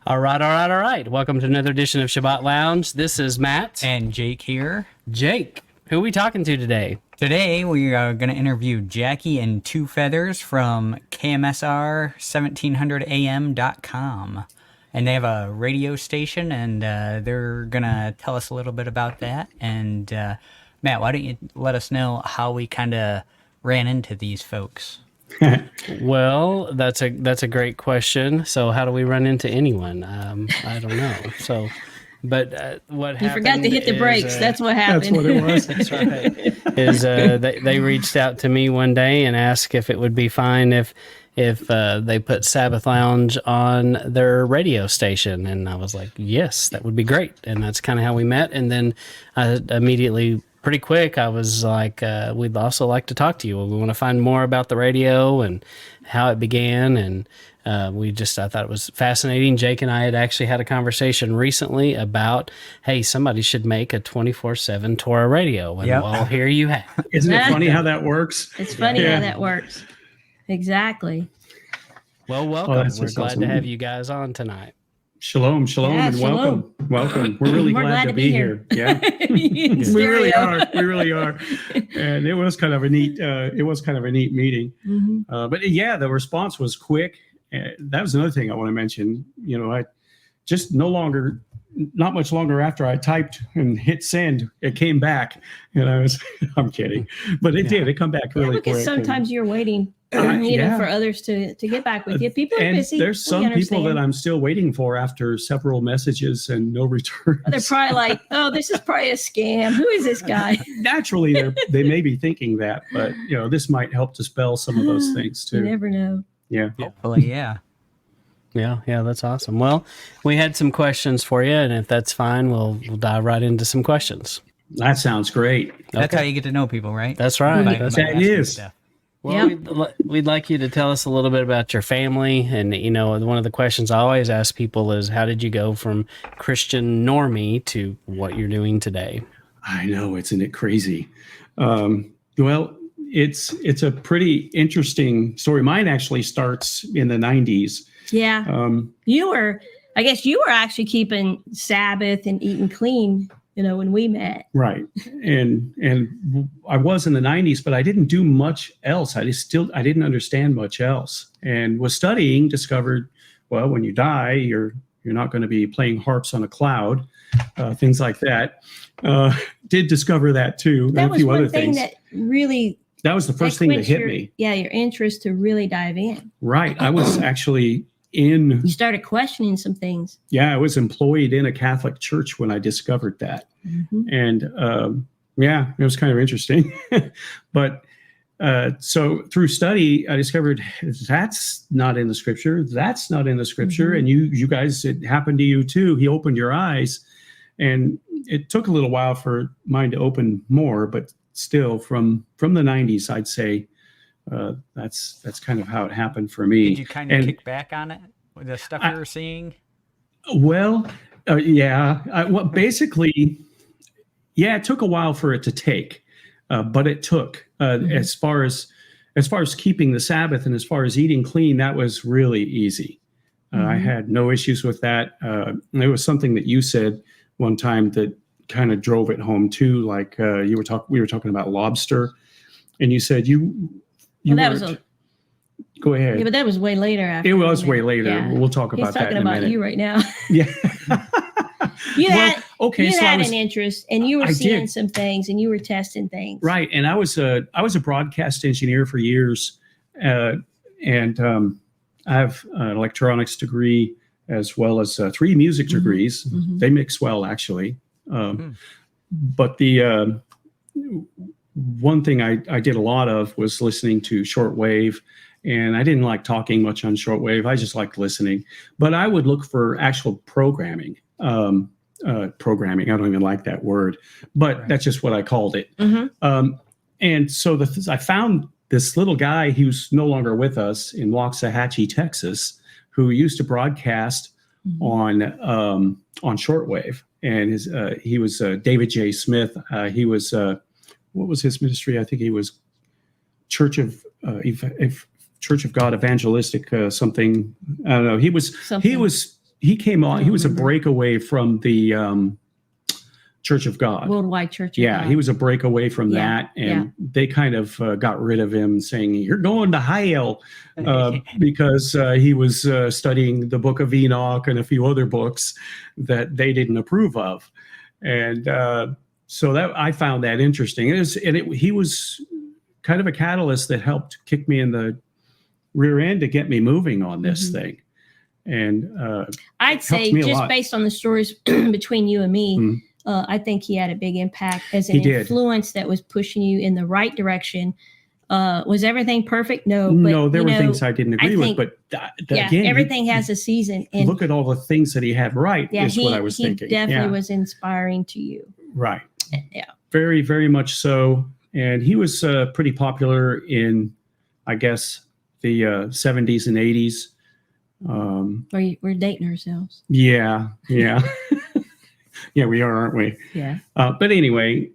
All right, all right, all right. Welcome to another edition of Sabbath Lounge. This is Matt. And Jake here. Jake, who are we talking to today? Today we are going to interview Jackie and Two Feathers from KMSR1700am.com. And they have a radio station, and they're going to tell us a little bit about that. And Matt, why don't you let us know how we kind of ran into these folks? Well, that's a great question. So how do we run into anyone? I don't know. So, but what happened? You forgot to hit the brakes. That's what happened. That's what it was. That's right. They reached out to me one day and asked if it would be fine if they put Sabbath Lounge on their radio station, and I was like, yes, that would be great. And that's kind of how we met. And then I immediately, pretty quick, I was like, we'd also like to talk to you. We want to find more about the radio and how it began. And I thought it was fascinating. Jake and I had actually had a conversation recently about, hey, somebody should make a 24/7 Torah radio. And well, here you have. Isn't it funny how that works? It's funny how that works. Exactly. Well, welcome. We're glad to have you guys on tonight. Shalom, Yeah, and shalom. welcome. We're really glad to be here. Yeah, we really are. And it was kind of a neat meeting. Mm-hmm. But yeah, the response was quick. That was another thing I want to mention. You know, I just not much longer after I typed and hit send, it came back, and I'm kidding, but it did. It come back really quick. Because sometimes you're waiting, for others to get back with you. People are busy. There's some people that I'm still waiting for after several messages and no return. They're probably like, oh, this is probably a scam. Who is this guy? Naturally, they may be thinking that, but this might help dispel some of those things too. You never know. Yeah. Hopefully, yeah. Yeah, that's awesome. Well, we had some questions for you, and if that's fine, we'll dive right into some questions. That sounds great. That's how you get to know people, right? That's right. That is. Well, we'd like you to tell us a little bit about your family. And, one of the questions I always ask people is, how did you go from Christian normie to what you're doing today? I know, isn't it crazy? Well, it's a pretty interesting story. Mine actually starts in the 90s. Yeah. I guess you were actually keeping Sabbath and eating clean, when we met. Right. And I was in the 90s, but I didn't do much else. I didn't understand much else, and was studying, discovered, well, when you die, you're not going to be playing harps on a cloud, things like that. Did discover that too. That and was a few one other thing things. That was the first thing that hit me. Yeah, your interest to really dive in. Right. I was actually you started questioning some things. Yeah, I was employed in a Catholic church when I discovered that. Mm-hmm. And it was kind of interesting. But so through study, I discovered that's not in the scripture. That's not in the scripture. Mm-hmm. And you guys, it happened to you too. He opened your eyes. And it took a little while for mine to open more, but still from the 90s, I'd say that's kind of how it happened for me. Did you kind of kick back on it with the stuff you were seeing? Well, basically, it took a while for it to take, but it took. As far as keeping the Sabbath and as far as eating clean, that was really easy. I had no issues with that. It was something that you said one time that kind of drove it home too. Like we were talking about lobster, and you said go ahead. Yeah, but that was way later. It was way later. Yeah. We'll talk about that in a minute. He's talking about you right now. Yeah. You had an interest, and you were seeing some things, and you were testing things. Right, and I was a broadcast engineer for years, and I have an electronics degree as well as 3 music degrees. Mm-hmm. They mix well, actually. But the one thing I did a lot of was listening to shortwave, and I didn't like talking much on shortwave. I just liked listening. But I would look for actual programming. Programming. I don't even like that word, but that's just what I called it. Mm-hmm. And so I found this little guy who's no longer with us in Waxahachie, Texas, who used to broadcast on shortwave, and he was David J. Smith. He was what was his ministry? I think he was Church of God Evangelistic something. I don't know. He was he came on. He was a remember. breakaway from the Church of God. Worldwide Church of Yeah, God. he was a breakaway from Yeah, that, and they kind of got rid of him, saying you're going to hell because he was studying the Book of Enoch and a few other books that they didn't approve of, and so that I found that interesting. He was kind of a catalyst that helped kick me in the rear end to get me moving on this thing, and I'd say me a just lot. based on the stories between you and me. Mhm. I think he had a big impact as an He did. influence that was pushing you in the right direction. Was everything perfect? No. But, no, there were things I didn't agree with, think- but yeah, again, everything has a season. And look at all the things that he had right. yeah, is what I was thinking. He definitely Yeah. was inspiring to you. Right. Yeah. Very, very much so. And he was pretty popular in, I guess, the 70s and 80s. We're dating ourselves. Yeah. Yeah. Yeah, we are, aren't we? Yeah. But anyway,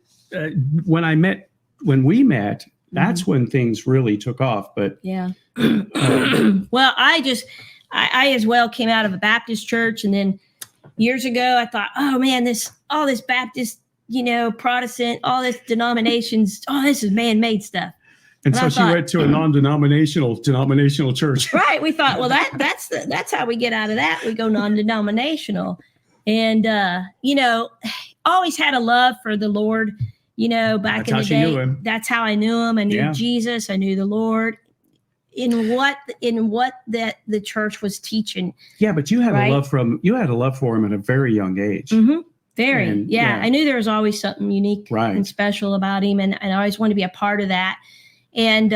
when we met, that's when things really took off. But Yeah. Well, I as well came out of a Baptist church, and then years ago I thought, oh man, all this Baptist, Protestant, all this denominations, this is man-made stuff. and And so I she thought- went to a denominational church. Right. We thought, well, that's how we get out of that. We go non-denominational. And always had a love for the Lord, back That's in how the she day. knew him. That's how I knew him. I knew Yeah. Jesus, I knew the Lord. In what that the church was teaching. Yeah, but you had Right. a love for him at a very young age. Mm-hmm. Very. And, Yeah. yeah. I knew there was always something unique Right. and special about him. And I always wanted to be a part of that. And,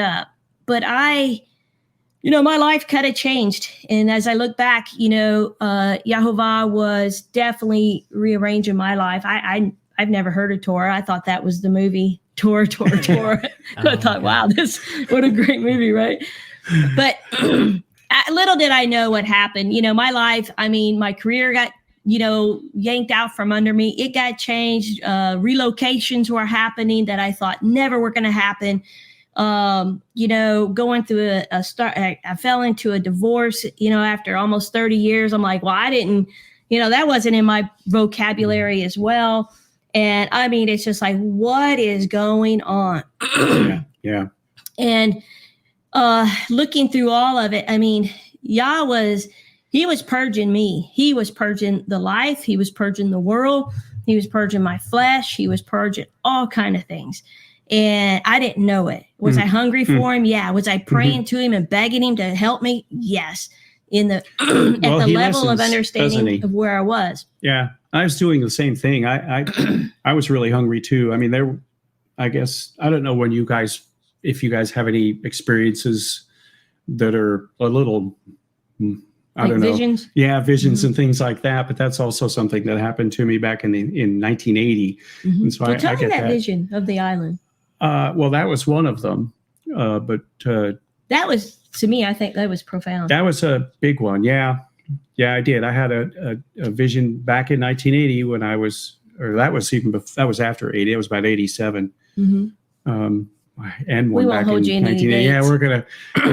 but my life kind of changed. And as I look back, Yahovah was definitely rearranging my life. I've never heard of Torah. I thought that was the movie Torah. I thought, wow, what a great movie, right? But little did I know what happened. My life, my career got, yanked out from under me. It got changed. Relocations were happening that I thought never were going to happen. Going through I fell into a divorce, after almost 30 years. I'm like, well, I didn't, that wasn't in my vocabulary as well. And it's just like, what is going on? Yeah. And looking through all of it, he was purging me. He was purging the life. He was purging the world. He was purging my flesh. He was purging all kind of things. And I didn't know it. Was I hungry for him? Yeah. Was I praying to him and begging him to help me? Yes. At the he level of listens, doesn't understanding he? of where I was. Yeah. I was doing the same thing. I was really hungry too. I guess, I don't know if you guys have any experiences that are a little, I don't know. Visions. Yeah, visions and things like that. But that's also something that happened to me back in 1980. Mm-hmm. And so Well, I tell me get that vision of the island. Well, that was one of them. But That was, to me, I think that was profound. that was a big one. Yeah. Yeah, I did. I had a vision back in 1980 when that was after 80. It was about 87. Mm-hmm. And We one won't back hold in you in any 1980.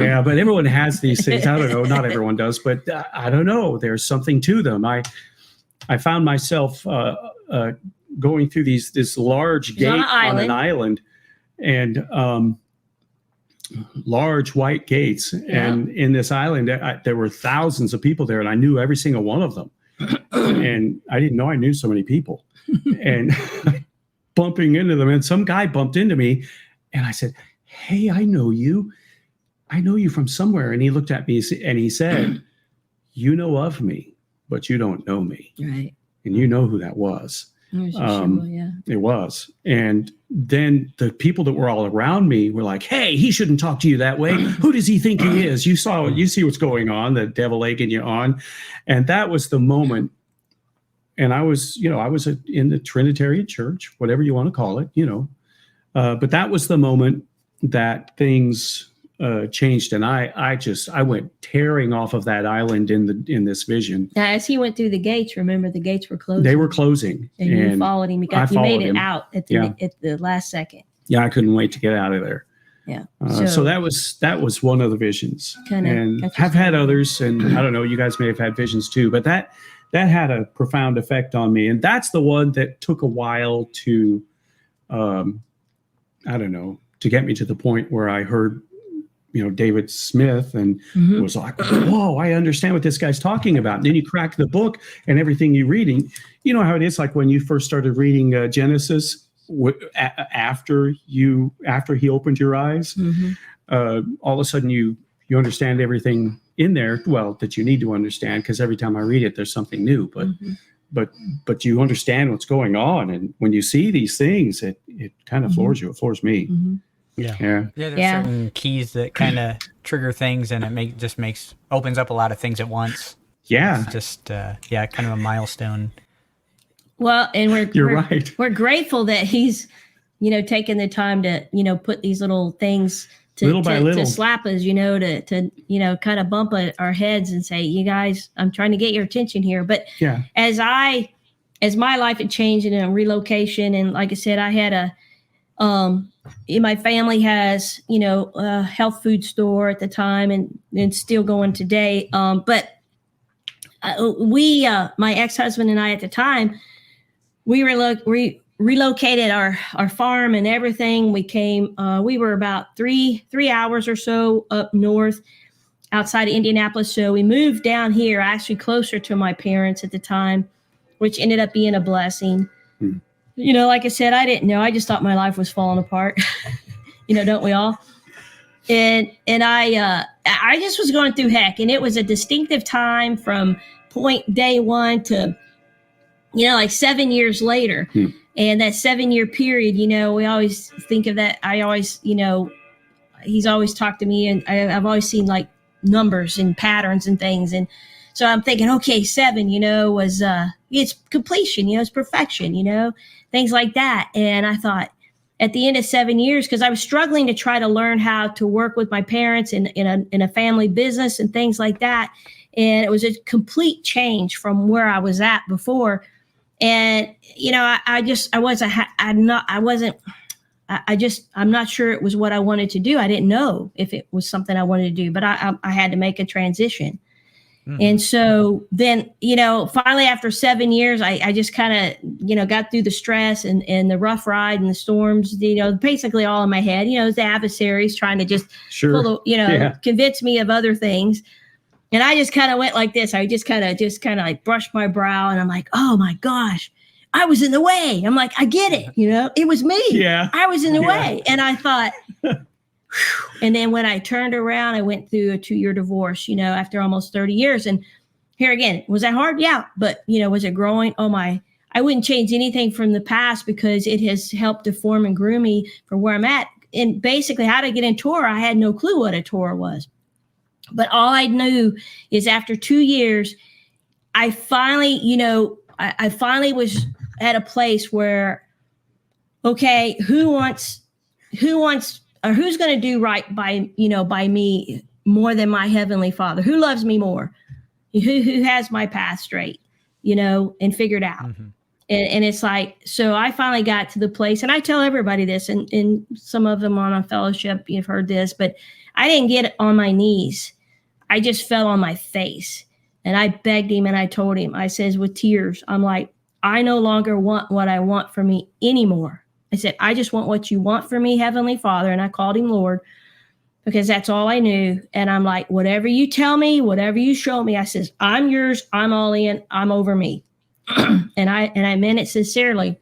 Yeah, dates. but everyone has these things. I don't know. Not everyone does, but I don't know. There's something to them. I found myself going through this large gate on an island, and large white gates. Yeah. And in this island, there were thousands of people there, and I knew every single one of them. And I didn't know I knew so many people. And bumping into them, and some guy bumped into me, and I said, "Hey, I know you from somewhere." And he looked at me and he said, "You know of me, but you don't know me." Right. And you know who that was. Yeah. It was. And then the people that were all around me were like, "Hey, he shouldn't talk to you that way. Who does he think he is? You see what's going on, the devil egging you on." And that was the moment. And I was in the Trinitarian Church, whatever you want to call it, but that was the moment that things changed. And I went tearing off of that island in this vision. Now, as he went through the gates, remember the gates were closed. They were closing. And you followed him. You made followed it him. out at the last second. Yeah, I couldn't wait to get out of there. Yeah. So that was one of the visions, and have had others, and I don't know, you guys may have had visions too, but that had a profound effect on me, and that's the one that took a while to, I don't know, to get me to the point where I heard, David Smith, and it was like, whoa, I understand what this guy's talking about. And then you crack the book, and everything you're reading, you know how it is, like when you first started reading Genesis. After he opened your eyes, all of a sudden you understand everything in there, well, that you need to understand, because every time I read it, there's something new. But you understand what's going on, and when you see these things, it kind of floors you. It floors me. Yeah. There's certain keys that kind of trigger things, and it opens up a lot of things at once. Yeah, it's just kind of a milestone. Well, and you're right. We're grateful that he's, taking the time to, put these little things to slap us, to kind of bump our heads and say, you guys, I'm trying to get your attention here. But as my life had changed in a relocation, and like I said, I had my family has, a health food store at the time, and still going today. But my ex-husband and I at the time, we relocated our farm and everything. We came, we were about three hours or so up north outside of Indianapolis. So we moved down here, actually closer to my parents at the time, which ended up being a blessing. Like I said, I didn't know. I just thought my life was falling apart. Don't we all? And I just was going through heck, and it was a distinctive time from day one to, like 7 years later. And that 7-year period, we always think of that. I always, he's always talked to me, and I've always seen like numbers and patterns and things. And so I'm thinking, okay, 7, was, it's completion, it's perfection, things like that. And I thought at the end of 7 years, because I was struggling to try to learn how to work with my parents in a family business and things like that. And it was a complete change from where I was at before. And, I'm not sure it was what I wanted to do. I didn't know if it was something I wanted to do, but I had to make a transition. And so then, finally after 7 years, I just kind of, got through the stress and the rough ride and the storms, basically all in my head, the adversaries trying to just convince me of other things. And I just kind of went like this. I just kind of like brushed my brow, and I'm like, oh my gosh, I was in the way. I'm like, I get it. It was me. Yeah. I was in the way. And I thought, and then when I turned around, I went through a 2-year divorce, after almost 30 years. And here again, was that hard? Yeah. But, was it growing? Oh my, I wouldn't change anything from the past, because it has helped to form and groom me for where I'm at. And basically how to get in Torah, I had no clue what a Torah was. But all I knew is after 2 years, I finally, I finally was at a place where, okay, who's going to do right by me more than my Heavenly Father? Who loves me more? Who has my path straight, and figured out. And it's like, so I finally got to the place, and I tell everybody this, and some of them on a fellowship, you've heard this, but I didn't get on my knees. I just fell on my face, and I begged him, and I told him, I says with tears, I'm like, I no longer want what I want for me anymore. I said, I just want what you want for me, Heavenly Father. And I called him Lord, because that's all I knew. And I'm like, whatever you tell me, whatever you show me, I says, I'm yours. I'm all in. I'm over me. and I meant it sincerely.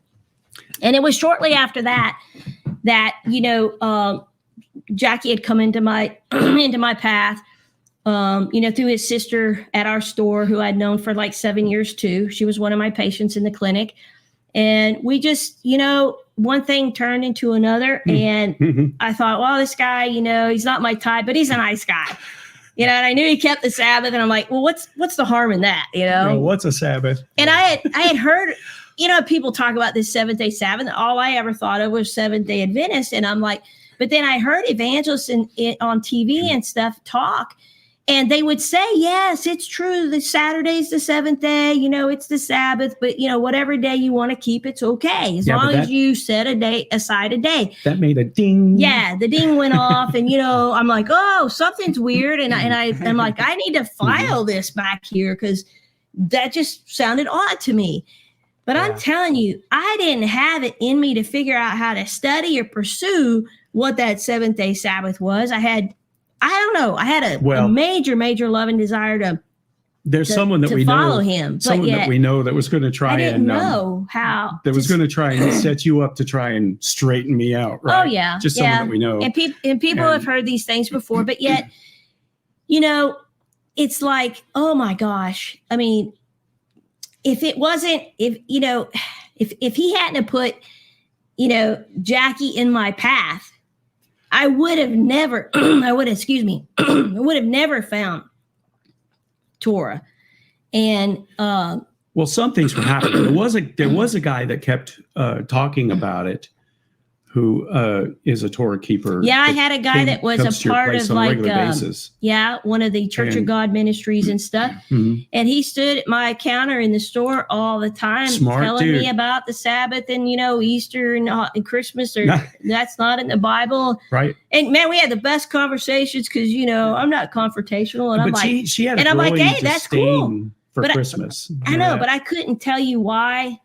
And it was shortly after that, Jackie had come into my, into my path, through his sister at our store, who I'd known for like 7 years too. She was one of my patients in the clinic. And we just, one thing turned into another. And I thought, well, this guy, he's not my type, but he's a nice guy. And I knew he kept the Sabbath. And I'm like, well, what's the harm in that? Well, what's a Sabbath? And I had heard, people talk about this 7th-day Sabbath. And all I ever thought of was Seventh-day Adventist. And I'm like, but then I heard evangelists on TV and stuff talk. And they would say, yes, it's true. The Saturday's the seventh day, it's the Sabbath, but whatever day you want to keep, it's okay. As long as you set aside a day. That made a ding. Yeah. The ding went off and, I'm like, oh, something's weird. And I'm like, I need to file this back here because that just sounded odd to me. But I'm telling you, I didn't have it in me to figure out how to study or pursue what that seventh day Sabbath was. I don't know. I had a major, major love and desire to. There's someone that we follow know, him, someone that we know that was going to try I didn't know how. That was going to try and set you up to try and straighten me out. Right? Oh yeah, just someone that we know. And people have heard these things before, but yet, it's like, oh my gosh. I mean, if it wasn't, if he hadn't have put, Jackie in my path, I would have never, I would have never found Torah. And well, some things were happening. There was a guy that kept talking about it, who is a Torah keeper. Yeah, I had a guy that was a part of like one of the Church of God ministries and stuff. Mm-hmm. And he stood at my counter in the store all the time, telling me about the Sabbath and Easter and Christmas. Or that's not in the Bible, right? And man, we had the best conversations because I'm not confrontational, and but I'm like, she had, and I'm like, hey, that's cool for Christmas. I know, but I couldn't tell you why.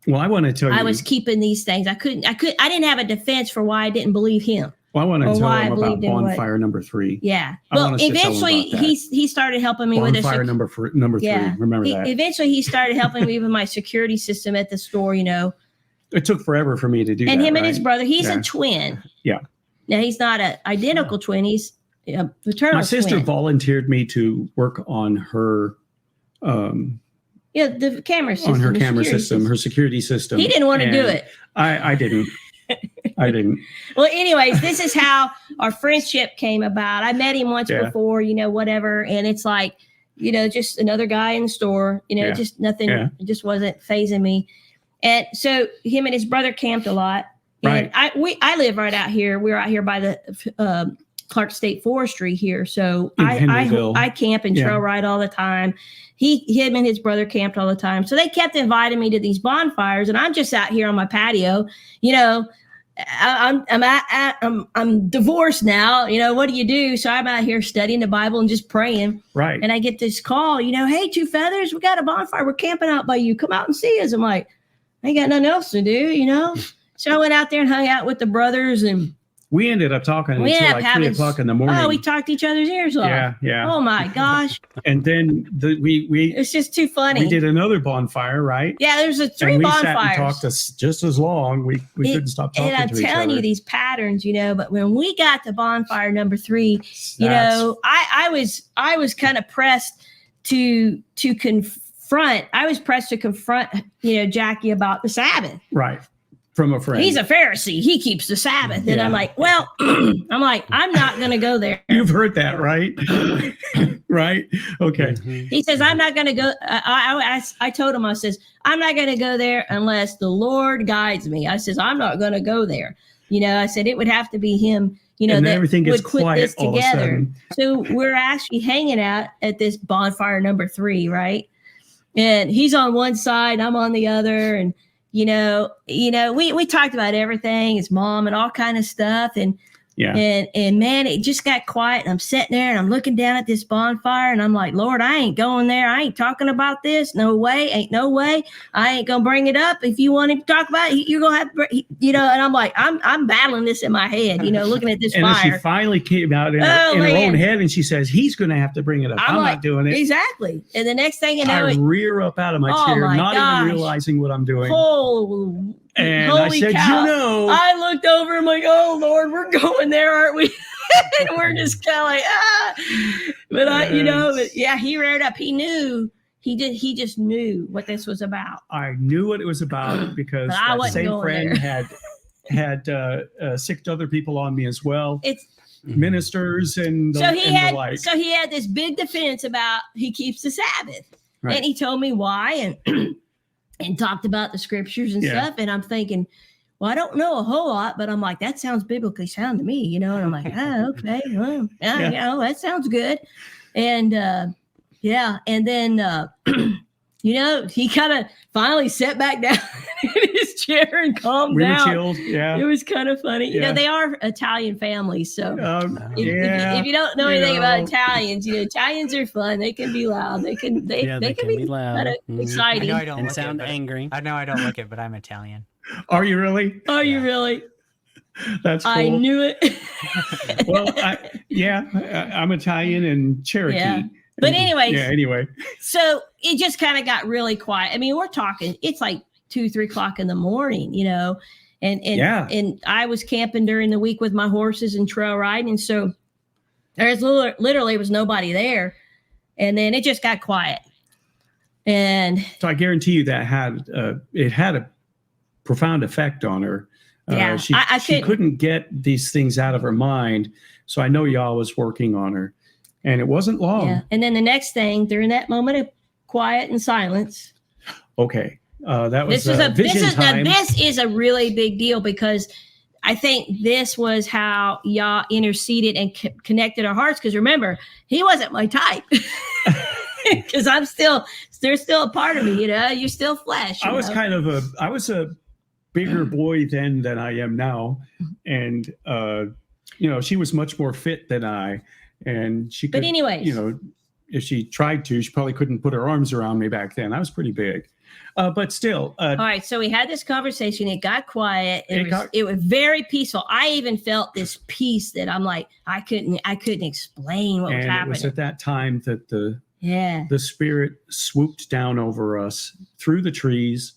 Well, I want to tell you, I was keeping these things. I didn't have a defense for why I didn't believe him. Well, I want to tell him about bonfire number 3. Yeah. Well, eventually he started helping me with bonfire number 3. Remember that. Eventually he started helping me with my security system at the store, It took forever for me to do that. And him and his brother, he's a twin. Yeah. Now he's not an identical twin. He's a paternal twin. My sister volunteered me to work on her the camera system. On her camera system, her security system. He didn't want to do it. I didn't. I didn't. Well, anyways, this is how our friendship came about. I met him once before, whatever. And it's like, just another guy in the store, just nothing, it just wasn't fazing me. And so him and his brother camped a lot. And right. I live right out here. We're out here by the Clark State Forestry here. So I camp and trail ride all the time. Him and his brother camped all the time. So they kept inviting me to these bonfires, and I'm just out here on my patio. I'm divorced now. What do you do? So I'm out here studying the Bible and just praying. Right. And I get this call, hey, Two Feathers, we got a bonfire. We're camping out by you. Come out and see us. I'm like, I ain't got nothing else to do, So I went out there and hung out with the brothers, and we ended up talking until like 3 o'clock in the morning. Oh, we talked each other's ears off. Yeah. Oh my gosh. And then we it's just too funny. We did another bonfire, right? Yeah, there's 3 bonfires. Sat and talked just as long. We couldn't stop talking to each other. And I'm telling you these patterns, but when we got to bonfire number 3, I was kind of pressed to confront. I was pressed to confront, Jackie about the Sabbath. Right. From a friend. He's a Pharisee. He keeps the Sabbath. And I'm like, well, I'm not going to go there. You've heard that, right? Right? Okay. Mm-hmm. He says, I'm not going to go. I told him, I says, I'm not going to go there unless the Lord guides me. I says, I'm not going to go there. I said, it would have to be him, and that everything gets would put quiet this all together. Of a sudden. So we're actually hanging out at this bonfire number 3, right? And he's on one side, I'm on the other. And we talked about everything, his mom and all kind of stuff. And man, it just got quiet. And I'm sitting there and I'm looking down at this bonfire and I'm like, Lord, I ain't going there. I ain't talking about this. No way. Ain't no way. I ain't going to bring it up. If you want to talk about it, you're going to have to, and I'm like, I'm battling this in my head, looking at this and fire. And she finally came out in her own head and she says, he's going to have to bring it up. I'm not doing it. Exactly. And the next thing you know, I rear up out of my chair, not even realizing what I'm doing. And I said, cow. I looked over and I'm like, oh Lord, we're going there, aren't we? And we're just kind of like, But but he reared up. He knew. He just knew what this was about. I knew what it was about because that same friend had sicked other people on me as well. It's ministers and so he had this big defense about he keeps the Sabbath, and he told me why and talked about the scriptures and stuff. And I'm thinking, well, I don't know a whole lot, but I'm like, that sounds biblically sound to me, and I'm like, okay, well, that sounds good. And and then he kind of finally sat back down in his chair and calmed down. We were chilled. Yeah. It was kind of funny. They are Italian families. So if you don't know anything about Italians, Italians are fun. They can be loud. They can be loud. Kind of exciting. I know I don't and sound angry. I know I don't look it, but I'm Italian. Are you really? Are you really? That's cool. I knew it. Well, I'm Italian and Cherokee. Yeah. But anyways. Yeah, anyway. So it just kind of got really quiet. I mean, we're talking, it's like 2-3 o'clock in the morning, and I was camping during the week with my horses and trail riding. And so there's literally was nobody there. And then it just got quiet. And so I guarantee you that it had a profound effect on her. Yeah, she couldn't get these things out of her mind. So I know y'all was working on her. And it wasn't long. Yeah. And then the next thing, during that moment of quiet and silence. Okay. That was this is a really big deal, because I think this was how y'all interceded and connected our hearts. Because remember, he wasn't my type. Because there's still a part of me, you're still flesh. I was a bigger boy then than I am now. And, she was much more fit than I. And she could, but anyways, if she tried to, she probably couldn't put her arms around me back then. I was pretty big, but still. All right. So we had this conversation. It got quiet. It was very peaceful. I even felt this peace that I'm like, I couldn't explain what was happening. It was at that time that the Spirit swooped down over us through the trees,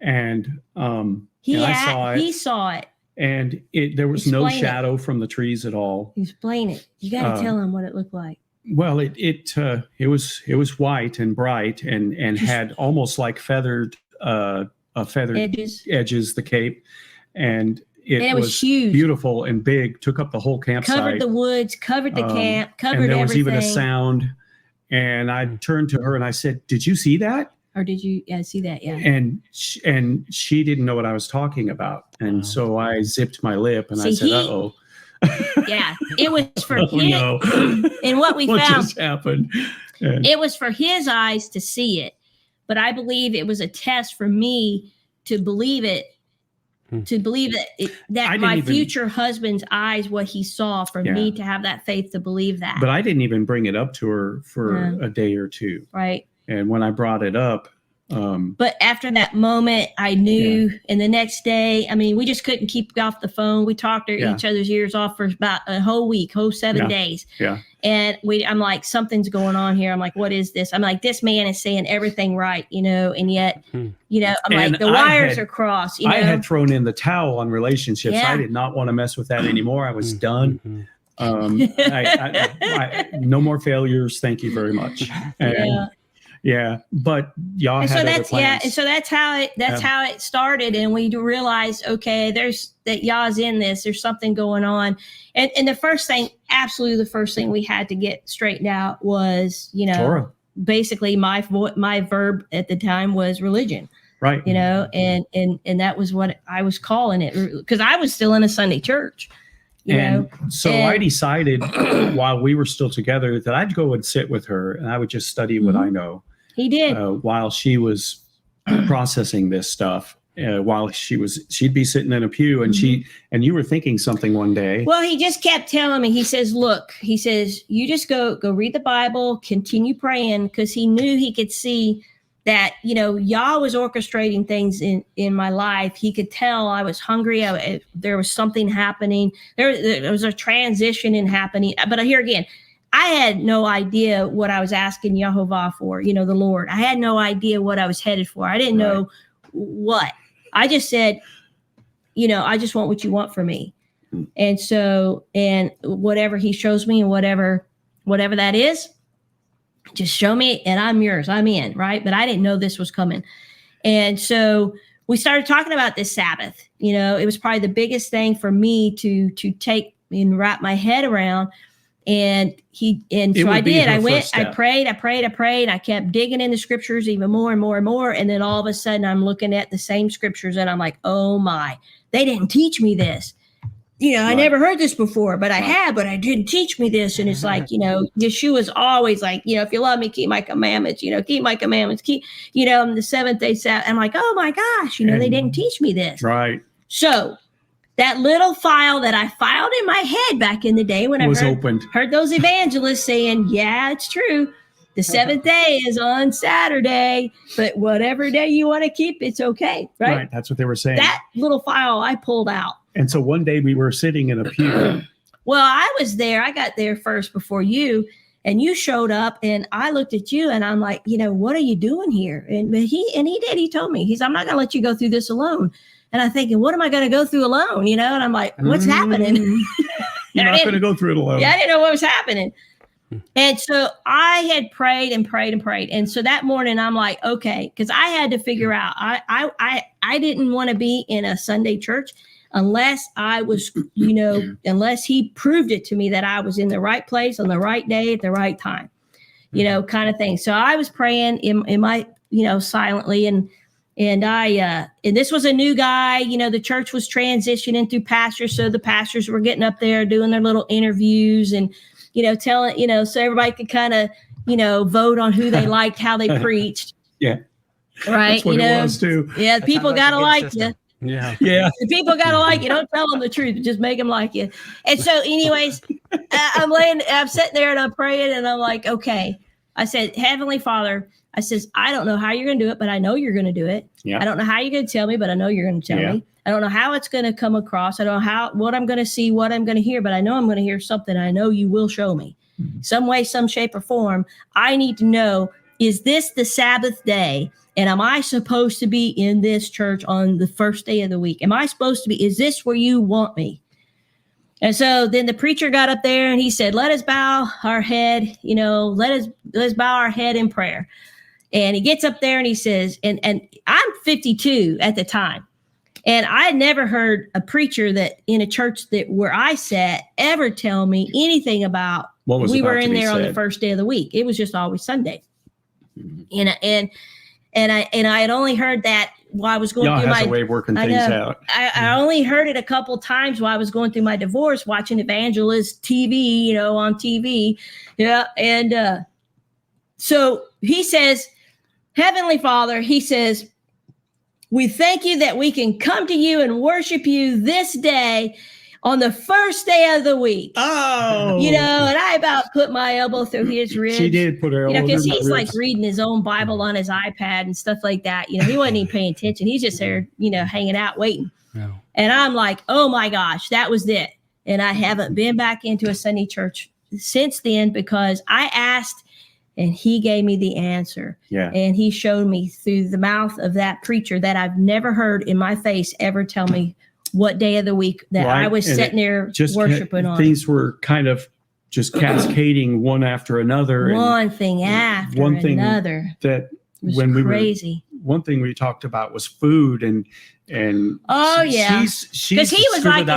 and I saw it. He saw it. And there was no shadow from the trees at all. Explain it. You got to tell him what it looked like. Well, it was white and bright and had almost like feathered edges, the cape, and it was huge, beautiful and big. Took up the whole campsite. Covered the woods. Covered the camp. Covered everything. And there was even a sound. And I turned to her and I said, "Did you see that?" Or did you see that? Yeah. And she didn't know what I was talking about. And so I zipped my lip and I said, uh-oh. Yeah. It was for him. No. And what found just happened. And it was for his eyes to see it. But I believe it was a test for me to believe it. To believe that my future husband's eyes, what he saw, for me to have that faith to believe that. But I didn't even bring it up to her for a day or two. Right. And when I brought it up, but after that moment, I knew. And the next day, I mean, we just couldn't keep off the phone. We talked each other's ears off for about a whole week, 7 days. Yeah. And I'm like, something's going on here. I'm like, what is this? I'm like, this man is saying everything right, and yet, I'm like, the wires are crossed. I had thrown in the towel on relationships. Yeah. I did not want to mess with that anymore. I was done. No more failures. Thank you very much. And, yeah, but y'all had other plans. And so that's how it started, and we realized, okay, there's that y'all's in this. There's something going on, and the first thing we had to get straightened out was, Torah. Basically my verb at the time was religion, right? And that was what I was calling it, because I was still in a Sunday church. I decided while we were still together that I'd go and sit with her and I would just study what I know. He did. While she was processing this stuff, while she'd be sitting in a pew and and you were thinking something one day. Well, he just kept telling me, he says, you just go read the Bible, continue praying, because he knew he could see that, Yah was orchestrating things in my life. He could tell I was hungry. There was something happening. There was a transition happening. But here again, I had no idea what I was asking Yehovah for, the Lord. I had no idea what I was headed for. I didn't know what. I just said, I just want what you want for me. And so, and whatever he shows me and whatever that is, just show me and I'm yours. I'm in, right? But I didn't know this was coming. And so we started talking about this Sabbath. It was probably the biggest thing for me to take and wrap my head around. And so I did. I went, I prayed, and I kept digging in the scriptures even more and more and more. And then all of a sudden I'm looking at the same scriptures and I'm like, oh my, they didn't teach me this. I never heard this before, but I have, but I didn't teach me this. And it's like, Yeshua's always like, if you love me, keep my commandments, keep my commandments, on the seventh day Sabbath. I'm like, oh my gosh, they didn't teach me this. Right. So that little file that I filed in my head back in the day when I heard those evangelists saying, yeah, it's true. The seventh day is on Saturday, but whatever day you want to keep, it's okay. Right. That's what they were saying. That little file I pulled out. And so one day we were sitting in a pew. Well, I was there. I got there first before you, and you showed up, and I looked at you, and I'm like, what are you doing here? And he did. He told me, I'm not going to let you go through this alone. And I'm thinking, what am I going to go through alone? And I'm like, what's happening? You're not going to go through it alone. Yeah, I didn't know what was happening. And so I had prayed and prayed and prayed. And so that morning I'm like, okay, because I had to figure out, I didn't want to be in a Sunday church unless I was, unless he proved it to me that I was in the right place on the right day at the right time, kind of thing. So I was praying in my, silently, and this was a new guy, the church was transitioning through pastors. So the pastors were getting up there doing their little interviews and, telling, so everybody could kind of, vote on who they liked, how they preached. Yeah. Right. That's what it was too. Yeah. People got to like you. Yeah. Yeah. The people got to like you. Don't tell them the truth. Just make them like you. And so anyways, I'm sitting there and I'm praying and I'm like, okay. I said, Heavenly Father, I says, I don't know how you're going to do it, but I know you're going to do it. Yeah. I don't know how you're going to tell me, but I know you're going to tell me. I don't know how it's going to come across. I don't know what I'm going to see, what I'm going to hear, but I know I'm going to hear something. I know you will show me some way, some shape or form. I need to know, is this the Sabbath day? And am I supposed to be in this church on the first day of the week? Am I supposed to be, is this where you want me? And so then the preacher got up there and he said, let us bow our head, let's bow our head in prayer. And he gets up there and he says, and I'm 52 at the time. And I had never heard a preacher that in a church where I sat ever tell me anything about we were in there on the first day of the week. It was just always Sunday. And I had only heard that while I was going through my way of working things out. I only heard it a couple times while I was going through my divorce, watching evangelist TV, on TV. Yeah. And so he says, Heavenly Father, he says, we thank you that we can come to you and worship you this day on the first day of the week. Oh, and I about put my elbow through his ribs. She did put her elbow because he's like reading his own Bible on his iPad and stuff like that. He wasn't even paying attention. He's just there, hanging out, waiting. No. And I'm like, oh my gosh, that was it. And I haven't been back into a Sunday church since then because I asked and he gave me the answer. Yeah. And he showed me through the mouth of that preacher that I've never heard in my face ever tell me what day of the week that I was sitting there worshiping on. Things were kind of just cascading one after another. One thing after another. That when we crazy. One thing we talked about was food and oh yeah, she's he was like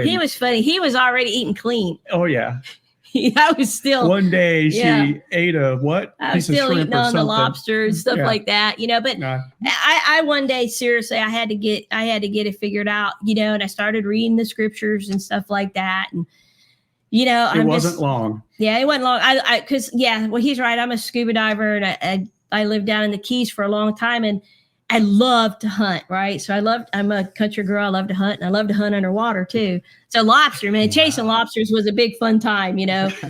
he was funny. He was already eating clean. Oh yeah. I was still one day she ate a what? I was still eating on the lobster and stuff like that, but I one day seriously I had to get it figured out, and I started reading the scriptures and stuff like that. And it wasn't long. Yeah, it wasn't long. Well, he's right. I'm a scuba diver and I lived down in the Keys for a long time and I love to hunt, right? So I'm a country girl. I love to hunt and I love to hunt underwater too. So lobster, man, chasing lobsters was a big fun time, and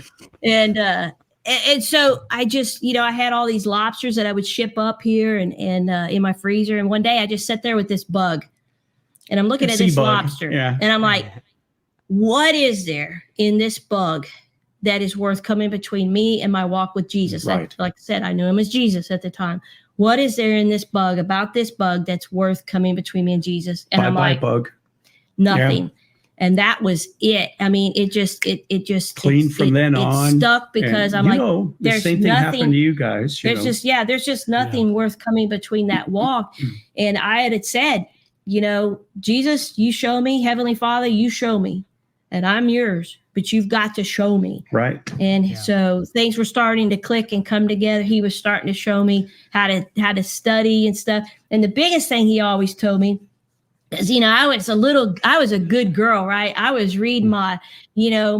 so I just, I had all these lobsters that I would ship up here and in my freezer. And one day I just sat there with this bug and I'm looking at this lobster and I'm like, what is there in this bug that is worth coming between me and my walk with Jesus? Right. Like I said, I knew him as Jesus at the time. What is there in this bug about this bug that's worth coming between me and Jesus? And I'm like, bug. Nothing. Yeah. And that was it. I mean, it just clean from then on. It stuck because I'm like, there's the same thing happened to you guys. There's just nothing worth coming between that walk. And I had said, Jesus, you show me, Heavenly Father, you show me. and I'm yours, but you've got to show me. Right. And so things were starting to click and come together. He was starting to show me how to study and stuff. And the biggest thing he always told me is, I was a good girl, right? I was reading my daily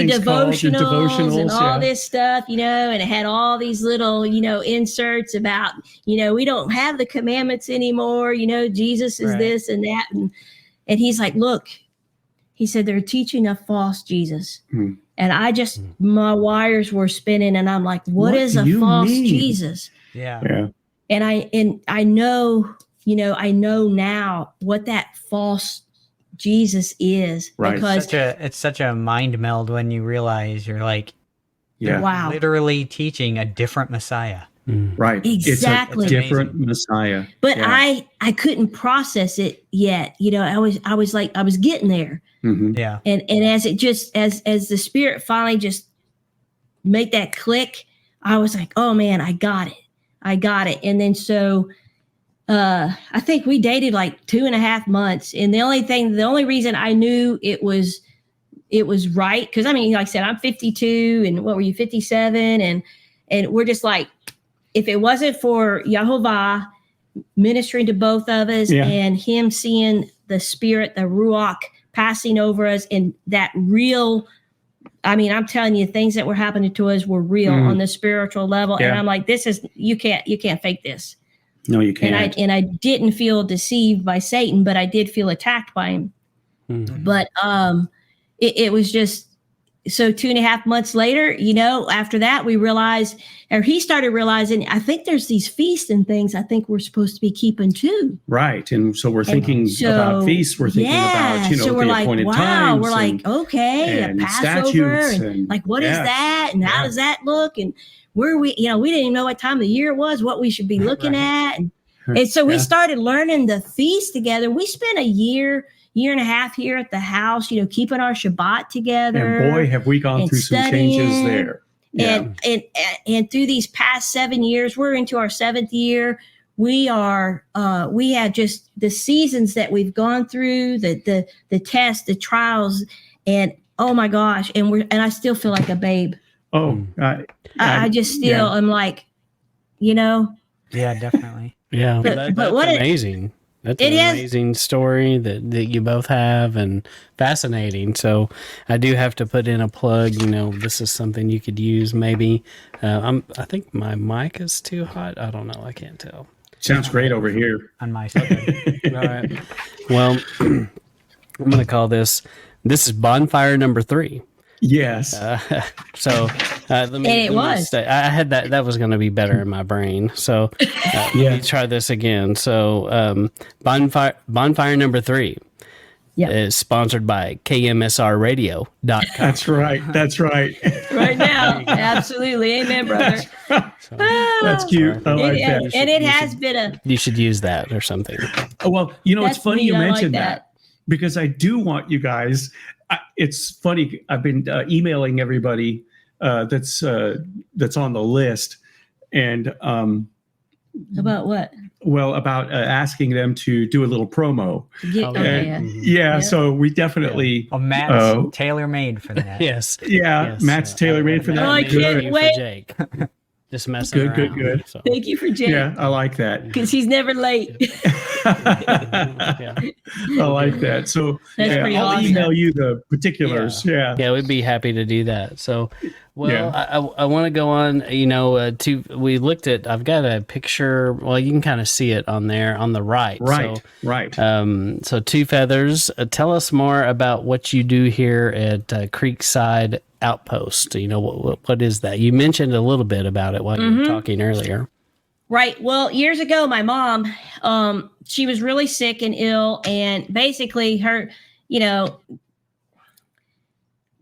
devotionals and all this stuff, and it had all these little, inserts about, we don't have the commandments anymore. Jesus is this and that. And he's like, look, he said, they're teaching a false Jesus. And my wires were spinning and I'm like, what is a false Jesus? Yeah. And I know, I know now what that false Jesus is, right? Because it's such a mind meld when you realize you're like, wow, literally teaching a different Messiah. Right. Exactly. It's a different Messiah. But I couldn't process it yet. I was getting there. Yeah. And as it just, as the Spirit finally just make that click, I was like, oh man, I got it. And then so, I think we dated like 2.5 months. And the only reason I knew it was right. Cause like I said, I'm 52 and what were you, 57? And we're just like, if it wasn't for Yahovah ministering to both of us and him seeing the Spirit, the Ruach passing over us and that real, I'm telling you, things that were happening to us were real on the spiritual level. And I'm like, you can't fake this. No, you can't. And I didn't feel deceived by Satan, but I did feel attacked by him. But it was just so 2.5 months later, after that we realized, or he started realizing, I think there's these feasts and things I think we're supposed to be keeping too. Right. And so we're thinking about feasts. We're thinking about, so we're the like, appointed wow, times. We're like, okay, a Passover and like, what is that? And how does that look? And where we didn't even know what time of the year it was, what we should be looking at. And so we started learning the feast together. We spent a year and a half here at the house, keeping our Shabbat together. And boy, have we gone through some changes there. Yeah. And through these past 7 years, we're into our 7th year. We have just the seasons that we've gone through, the tests, the trials, and oh my gosh. And I still feel like a babe. Oh, I just still am like, Yeah, definitely. Yeah. But that's what amazing. That's an amazing story that you both have and fascinating. So I do have to put in a plug, this is something you could use maybe. I think my mic is too hot. I don't know. I can't tell. Sounds great over here. On my side. All right. Well, I'm going to call this is bonfire number 3. Yes. Let me say, I had that was going to be better in my brain. So let me try this again. So bonfire number 3 is sponsored by KMSRradio.com. That's right. Right now. Absolutely. Amen, brother. That's cute. I like that. And it has been you should use that or something. Oh, well, it's funny you mentioned like that because I do want you guys. It's funny. I've been emailing everybody that's on the list, and about what? Well, about asking them to do a little promo. So we definitely. Oh, Matt's tailor-made for that. Yes. Yeah, Matt's tailor-made for that. Oh, I can't wait. Jake. Just messing around. Good. So. Thank you for Jake. Yeah, I like that. Because he's never late. I like that. So I'll awesome. email you the particulars. Yeah, we'd be happy to do that. So, I want to go on. We looked at. I've got a picture. Well, you can kind of see it on there on the right. Right. So, right. So Two Feathers. Tell us more about what you do here at Creekside Outpost. What is that? You mentioned a little bit about it while you were talking earlier. Right. Well, years ago, my mom, she was really sick and ill, and basically her,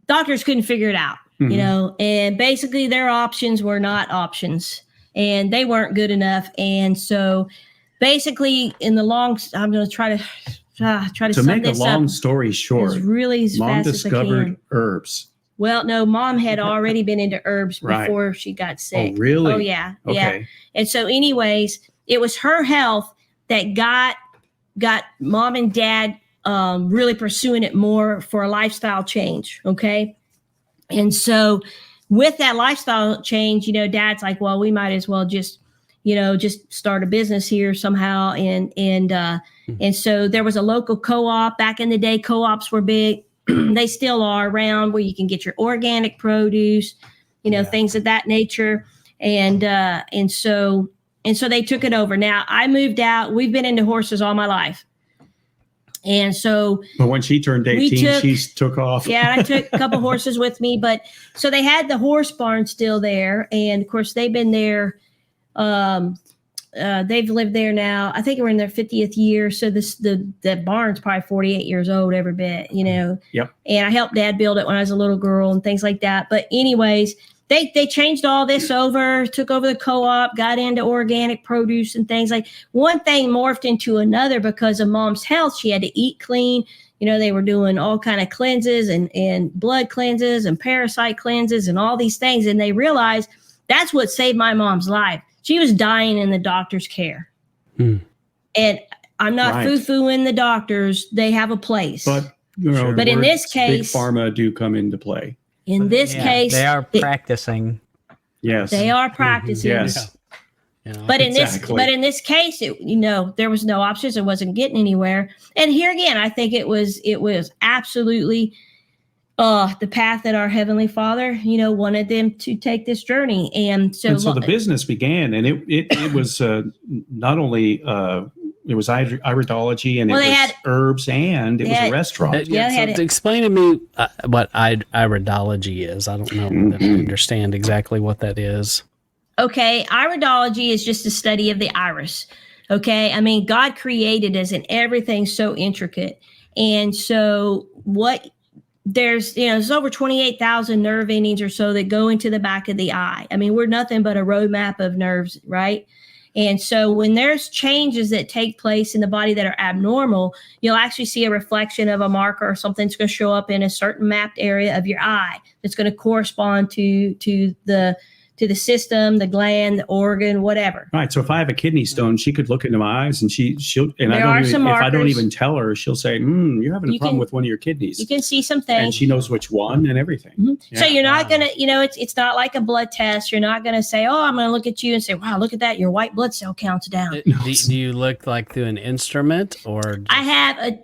doctors couldn't figure it out, and basically their options were not options, and they weren't good enough. And so basically I'm going to try to make a long story short, really as Mom fast as I discovered can. herbs. Well, no, Mom had already been into herbs before she got sick. Oh, really? Oh, yeah. Okay. Yeah. And so anyways, it was her health that got Mom and Dad really pursuing it more for a lifestyle change. Okay. And so with that lifestyle change, Dad's like, well, we might as well just start a business here somehow. And so there was a local co-op back in the day. Co-ops were big. They still are around, where you can get your organic produce, things of that nature. And so they took it over. Now I moved out. We've been into horses all my life. And so, but when she turned 18, she took off. Yeah, I took a couple horses with me, but so they had the horse barn still there. And of course they've been there. They've lived there now. I think we're in their 50th year. So that barn's probably 48 years old, every bit, Yep. And I helped Dad build it when I was a little girl and things like that. But anyways, they changed all this over, took over the co-op, got into organic produce and things. Like one thing morphed into another because of Mom's health. She had to eat clean. They were doing all kind of cleanses and blood cleanses and parasite cleanses and all these things. And they realized that's what saved my mom's life. She was dying in the doctor's care. And I'm not foo-fooing the doctors. They have a place. But, but in this case, big pharma do come into play. In this case, they are practicing. Yes, they are practicing. Yes, but in this case, there was no options. It wasn't getting anywhere. And here again, I think it was absolutely the path that our Heavenly Father, wanted them to take this journey. And so the business began, and it was not only. It was iridology, and it was herbs, and it was a restaurant. Explain to me what iridology is. I don't know that I understand exactly what that is. Okay, iridology is just the study of the iris. Okay, I mean, God created us, and everything's so intricate. And so there's over 28,000 nerve endings or so that go into the back of the eye. I mean, we're nothing but a roadmap of nerves, right? And so when there's changes that take place in the body that are abnormal, you'll actually see a reflection of a marker or something that's going to show up in a certain mapped area of your eye that's going to correspond to the system, the gland, the organ, whatever. Right. So if I have a kidney stone, she could look into my eyes, and she'll if I don't even tell her, she'll say, "You're having a problem with one of your kidneys." You can see some things, and she knows which one and everything. Mm-hmm. Yeah. So you're not gonna, it's not like a blood test. You're not gonna say, "Oh, I'm gonna look at you and say, wow, look at that, your white blood cell count's down." Do you look like through an instrument or? I have a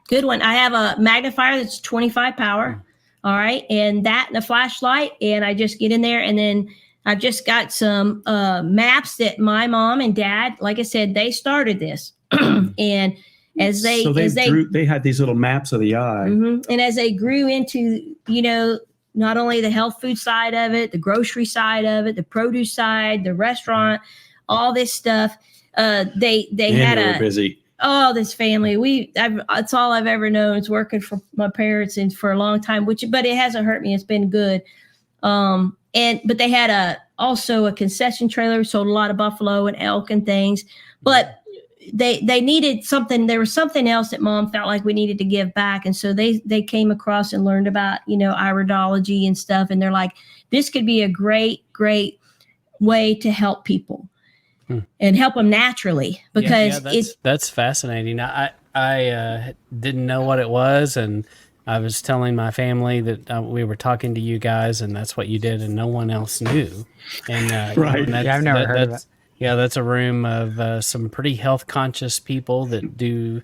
good one. I have a magnifier that's 25 power. All right. And that and a flashlight. And I just get in there. And then I've just got some maps that my mom and dad, like I said, they started this. And as they had these little maps of the eye. Mm-hmm. And as they grew into, not only the health food side of it, the grocery side of it, the produce side, the restaurant, all this stuff, they had busy. Oh, this family. It's all I've ever known is working for my parents and for a long time, but it hasn't hurt me. It's been good. But they had also a concession trailer, sold a lot of buffalo and elk and things, but they needed something. There was something else that Mom felt like we needed to give back. And so they came across and learned about, iridology and stuff. And they're like, this could be a great, great way to help people. And help them naturally, because that's fascinating. I didn't know what it was, and I was telling my family that we were talking to you guys, and that's what you did, and no one else knew. And right, I've never heard of it. Yeah, that's a room of some pretty health conscious people that do,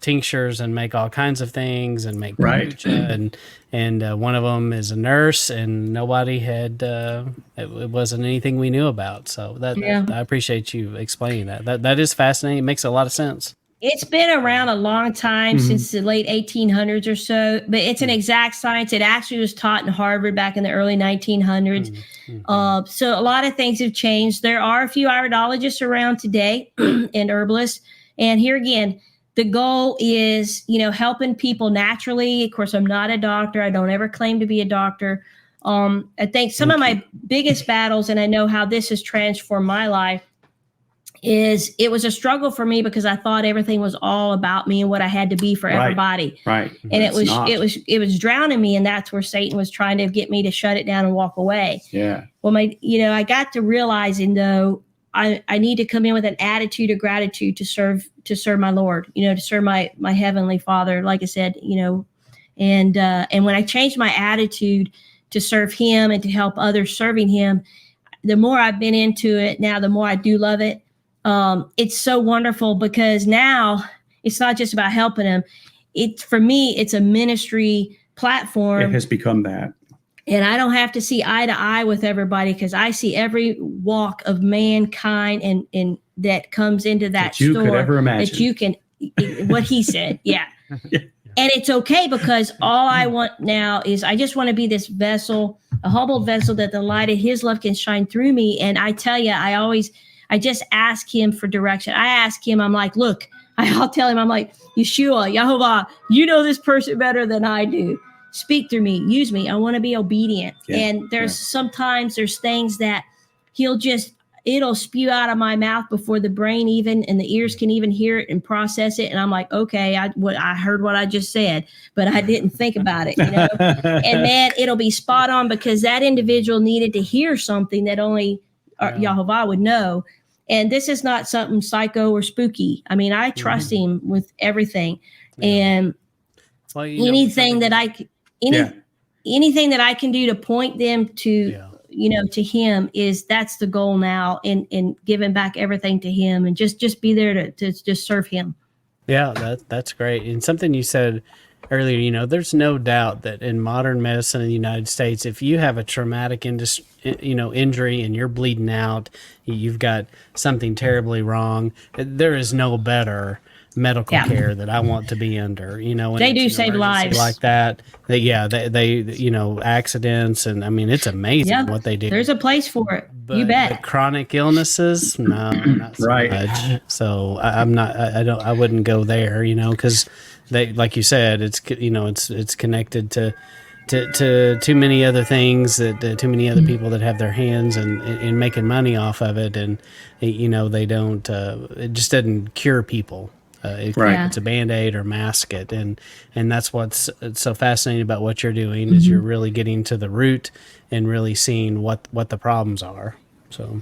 tinctures and make all kinds of things and make kombucha, and one of them is a nurse, and nobody had it wasn't anything we knew about. So I appreciate you explaining that. That is fascinating. It makes a lot of sense. It's been around a long time, since the late 1800s or so, but it's an exact science. It actually was taught in Harvard back in the early 1900s. So a lot of things have changed. There are a few iridologists around today and herbalists. And here again, the goal is, helping people naturally. Of course, I'm not a doctor. I don't ever claim to be a doctor. I think some of my biggest battles, and I know how this has transformed my life, is it was a struggle for me because I thought everything was all about me and what I had to be for everybody. Right. And it was drowning me. And that's where Satan was trying to get me to shut it down and walk away. Yeah. Well, I got to realizing though, I need to come in with an attitude of gratitude to serve my Lord, to serve my Heavenly Father, like I said, and when I changed my attitude to serve Him and to help others serving Him, the more I've been into it now, the more I do love it. It's so wonderful because now it's not just about helping them. For me, it's a ministry platform. It has become that. And I don't have to see eye to eye with everybody because I see every walk of mankind and that comes into that you store could ever imagine. that you can, what he said. Yeah. Yeah. And it's okay because all I want now is I just want to be this vessel, a humble vessel that the light of His love can shine through me. And I tell you, I just ask Him for direction. I ask Him, I'm like, look, I'll tell Him, I'm like, Yeshua, Yahovah, you know this person better than I do. Speak through me, use me. I want to be obedient. Yeah, and sometimes there's things that it'll spew out of my mouth before the brain and the ears can even hear it and process it. And I'm like, okay, I heard what I just said, but I didn't think about it, and man, it'll be spot on because that individual needed to hear something that only Yahovah would know. And this is not something psycho or spooky. I mean, I trust Him with everything. Yeah. And anything that I can do to point them to, to Him that's the goal now in giving back everything to Him and just be there to just serve Him. Yeah, that's great. And something you said earlier, there's no doubt that in modern medicine in the United States, if you have a traumatic injury and you're bleeding out, you've got something terribly wrong, there is no better medical care that I want to be under, and they do save lives like that. They accidents, and I mean, it's amazing what they do. There's a place for it. You bet. But chronic illnesses, no, not so much. So I wouldn't go there, because they, like you said, it's connected to too many other things that too many other people that have their hands in making money off of it, and they don't. It just doesn't cure people. It's a Band-Aid or mask it, and that's what's so fascinating about what you're doing is you're really getting to the root and really seeing what the problems are. So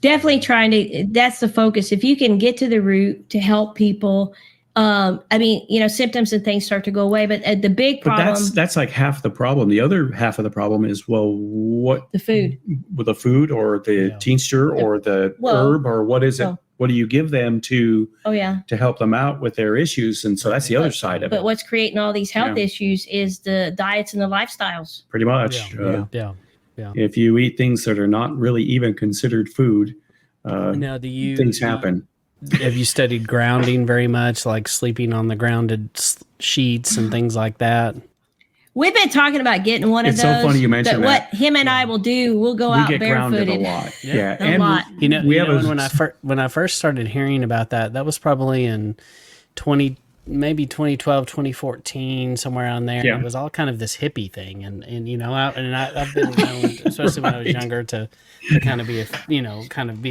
definitely trying to. That's the focus. If you can get to the root to help people, symptoms and things start to go away. But the big problem. But that's like half the problem. The other half of the problem is what the food, with the food or the tincture or the herb or what is it? What do you give them to help them out with their issues? And so that's the other side of it. But what's creating all these health issues is the diets and the lifestyles. Pretty much. Yeah. If you eat things that are not really even considered food, things happen. Have you studied grounding very much, like sleeping on the grounded sheets and things like that? We've been talking about getting one of those. It's so funny you mentioned that. What him and I will do, we'll go out barefooted. We get grounded a lot. Yeah, a lot. When I first started hearing about that was probably in 2012, 2014, somewhere around there. Yeah. It was all kind of this hippie thing, and I've been known, especially when I was younger, to kind of be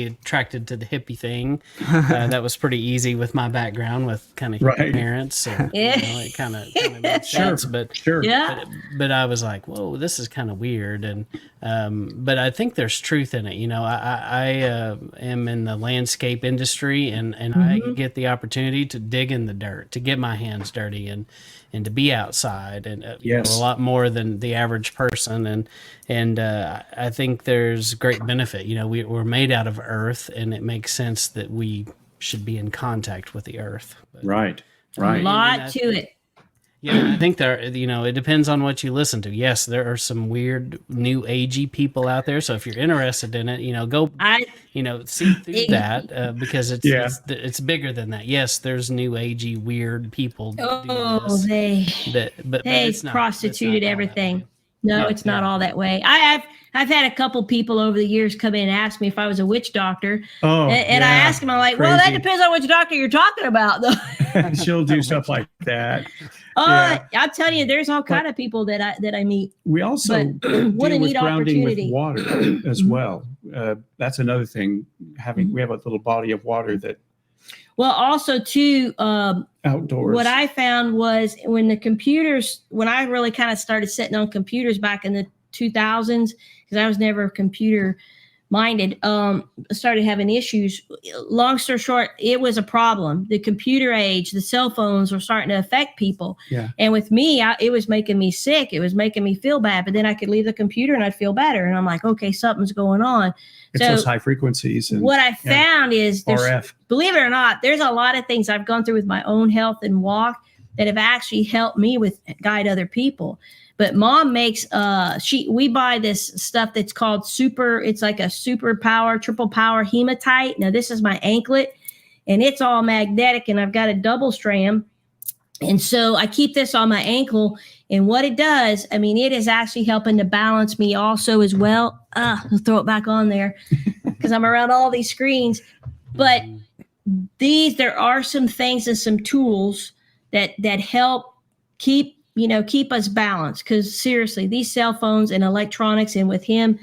attracted to the hippie thing. That was pretty easy with my background with kind of hippie parents. So, it kind of made sense. But I was like, whoa, this is kind of weird. And but I think there's truth in it. I am in the landscape industry, and I get the opportunity to dig in the dirt, to get my hands dirty and to be outside and a lot more than the average person. And I think there's great benefit. We're made out of earth, and it makes sense that we should be in contact with the earth. But, right. A lot to it. Yeah, I think it depends on what you listen to. Yes, there are some weird new agey people out there. So if you're interested in it, see through that because it's bigger than that. Yes, there's new agey weird people. They prostituted everything. No, it's not all that way. I've had a couple people over the years come in and ask me if I was a witch doctor. And I asked them, I'm like, well, that depends on which doctor you're talking about, though. She'll do stuff like that. I'll tell you, there's all kind of people that I meet. We also deal with grounding with water as well. That's another thing. We have a little body of water that. Well, also too, outdoors. What I found was when I really kind of started sitting on computers back in the 2000s, because I was never a computer minded, started having issues. Long story short, it was a problem. The computer age, the cell phones were starting to affect people. Yeah. And with me, it was making me sick. It was making me feel bad. But then I could leave the computer and I'd feel better. And I'm like, okay, something's going on. It's those high frequencies. And, what I found is, RF. believe it or not, there's a lot of things I've gone through with my own health and walk that have actually helped me guide other people. But Mom makes we buy this stuff that's called it's like a super power, triple power hematite. Now this is my anklet and it's all magnetic and I've got a double strand. And so I keep this on my ankle, and what it does, I mean, it is actually helping to balance me also as well. I'll throw it back on there because I'm around all these screens. But there are some things and some tools that help keep us balanced. Because seriously, these cell phones and electronics, and with him,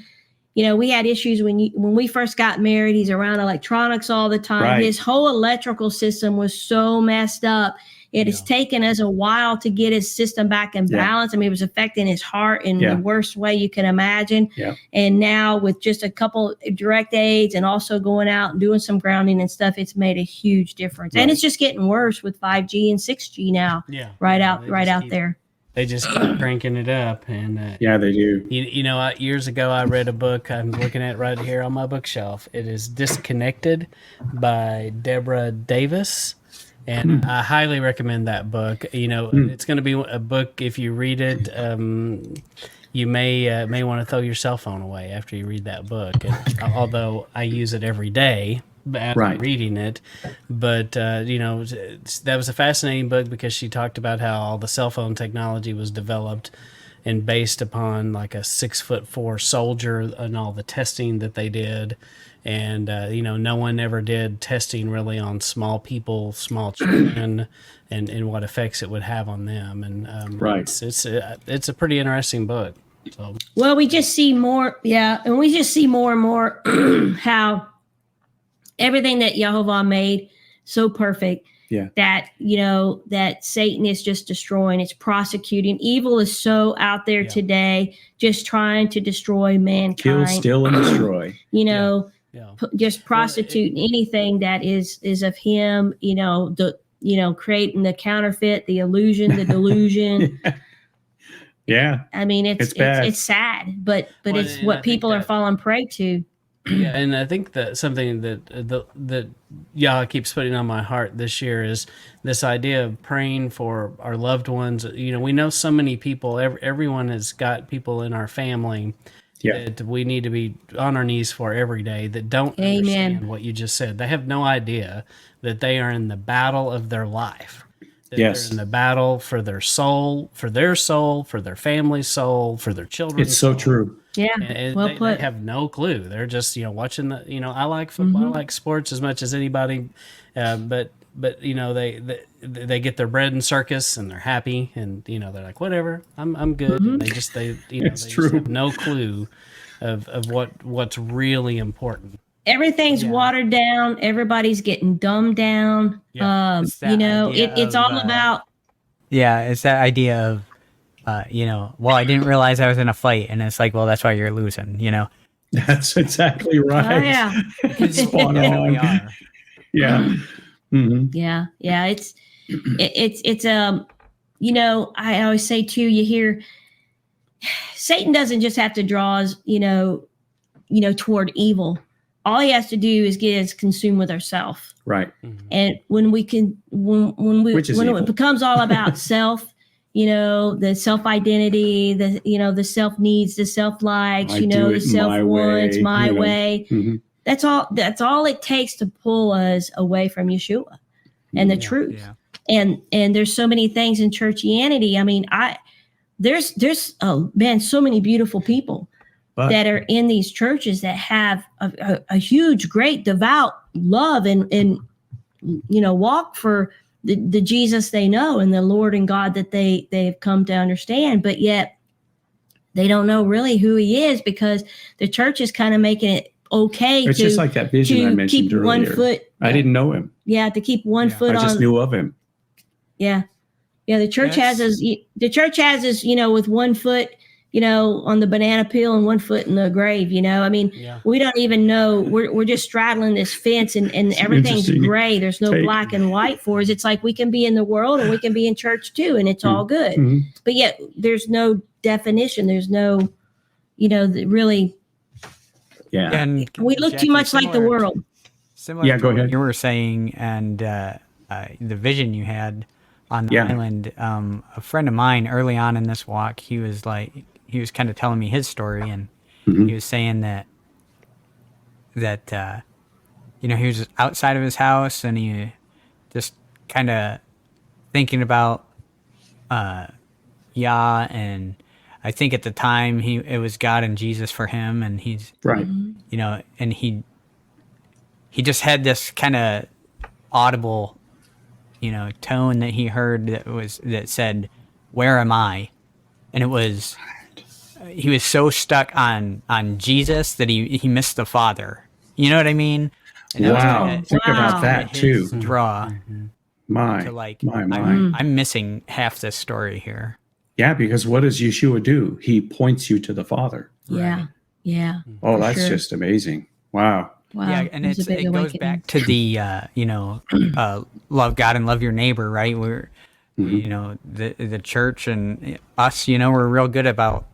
we had issues when we first got married. He's around electronics all the time. Right. His whole electrical system was so messed up. It has taken us a while to get his system back in balance. I mean, it was affecting his heart in the worst way you can imagine. Yeah. And now with just a couple direct aids and also going out and doing some grounding and stuff, it's made a huge difference. Right. And it's just getting worse with 5G and 6G now. Yeah. Right out there. They just keep cranking it up, and yeah, they do. Years ago, I read a book. I'm looking at right here on my bookshelf. It is Disconnected by Deborah Davis, and I highly recommend that book. It's going to be a book. If you read it, you may want to throw your cell phone away after you read that book. And, although I use it every day after reading it, but that was a fascinating book because she talked about how all the cell phone technology was developed and based upon like a 6'4" soldier and all the testing that they did. And, no one ever did testing really on small people, small children, and what effects it would have on them. And it's a pretty interesting book. So. Well, we just see more. Yeah. And we just see more and more how everything that Yehovah made so perfect. Yeah. That, that Satan is just destroying, it's prosecuting. Evil is so out there today, just trying to destroy mankind. Kill, steal, and destroy. Just prostituting anything that is of him, creating the counterfeit, the illusion, the delusion. Yeah. I mean, it's bad. It's sad, but it's what people are falling prey to. Yeah, and I think that something that Yah keeps putting on my heart this year is this idea of praying for our loved ones. We know so many people. Everyone has got people in our family that we need to be on our knees for every day that don't understand what you just said. They have no idea that they are in the battle of their life. They're in the battle for their soul, for their family's soul, for their children. It's so true. Yeah, well put. They have no clue. They're just watching the. I like football. I like sports as much as anybody, but they get their bread in circus and they're happy and they're like whatever. I'm good. And they just just have no clue of what's really important. Everything's watered down. Everybody's getting dumbed down. It's all about. Yeah, it's that idea of, I didn't realize I was in a fight, and it's like, well, that's why you're losing. That's exactly right. Oh, yeah. Spot on. We are. Yeah. Mm-hmm. Yeah. It's I always say too, you hear Satan doesn't just have to draw us, toward evil. All he has to do is get us consumed with ourselves. Right. And when it becomes all about self, the self identity, the self needs, the self likes, the self wants, my way. Mm-hmm. That's all it takes to pull us away from Yeshua and the truth. Yeah. And there's so many things in churchianity. I mean, there's so many beautiful people that are in these churches that have a huge, great, devout love and walk for the Jesus they know and the Lord and God that they've come to understand, but yet they don't know really who he is because the church is kind of making it okay. It's just like that vision I mentioned earlier. 1 foot. I didn't know him. Yeah, to keep 1 foot on. I just knew of him. Yeah. Yeah, the church has us with 1 foot on the banana peel and one foot in the grave. I mean, we don't even know. We're just straddling this fence, and everything's gray. There's no black and white for us. It's like we can be in the world and we can be in church too, and it's all good. Mm-hmm. But yet there's no definition. There's no, really. Yeah. And we look too much like the world. Similar go to ahead. what you were saying, and the vision you had on the island. A friend of mine early on in this walk, he was kind of telling me his story, and he was saying that he was outside of his house, and he just kind of thinking about Yah, and I think at the time it was God and Jesus for him, and he's right, and he just had this kind of audible tone that he heard that said, "Where am I?" And it was he was so stuck on Jesus that he missed the Father. You know what I mean? And wow. Think about that too. Draw. My. I'm missing half this story here. Yeah, because what does Yeshua do? He points you to the Father. Yeah. Right. Yeah. Oh, that's just amazing. Wow. Yeah, and it goes back to the love God and love your neighbor, right? We're the church and us, we're real good about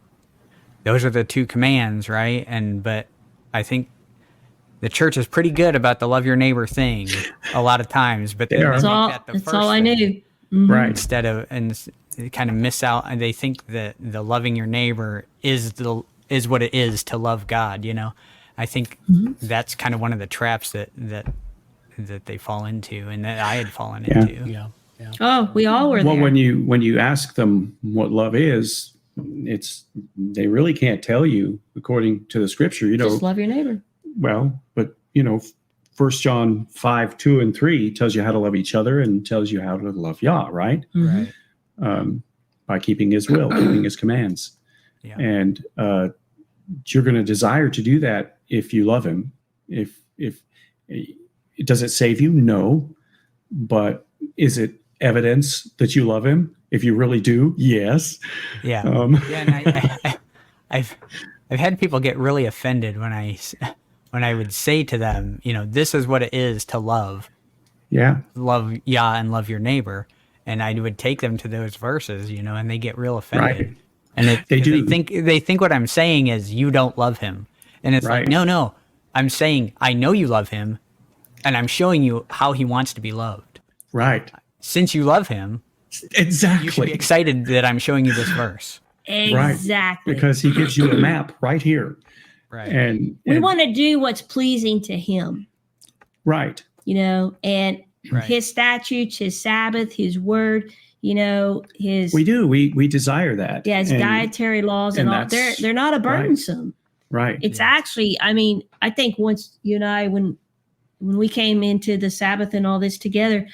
those are the two commands, right? But I think the church is pretty good about the love your neighbor thing a lot of times, but that's all I knew. Mm-hmm. Right. Instead of kind of miss out, and they think that the loving your neighbor is what it is to love God. I think that's kind of one of the traps that they fall into, and that I had fallen into. Yeah. Oh, we all were there. Well, when you ask them what love is, they really can't tell you according to the scripture. Just love your neighbor. Well, but 1 John 5:2-3 tells you how to love each other and tells you how to love Yah, right? Right. By keeping His will, keeping His commands, and you're going to desire to do that if you love Him. If does it save you? No, but is it evidence that you love Him? If you really do, yes. Yeah. And I've had people get really offended when I would say to them, this is what it is to love. Yeah. Love Yah and love your neighbor. And I would take them to those verses, and they get real offended. Right. And they do. They think what I'm saying is you don't love Him. And it's like, no, I'm saying I know you love Him, and I'm showing you how He wants to be loved. Right. Since you love Him, exactly, you should be excited that I'm showing you this verse. Exactly. Right. Because He gives you a map right here. Right. And we want to do what's pleasing to Him. Right. And His statutes, His Sabbath, His word, His. We do. We desire that. Yeah, His dietary laws and all. They're not a burdensome. Right. It's actually, I think once you and I, when we came into the Sabbath and all this together,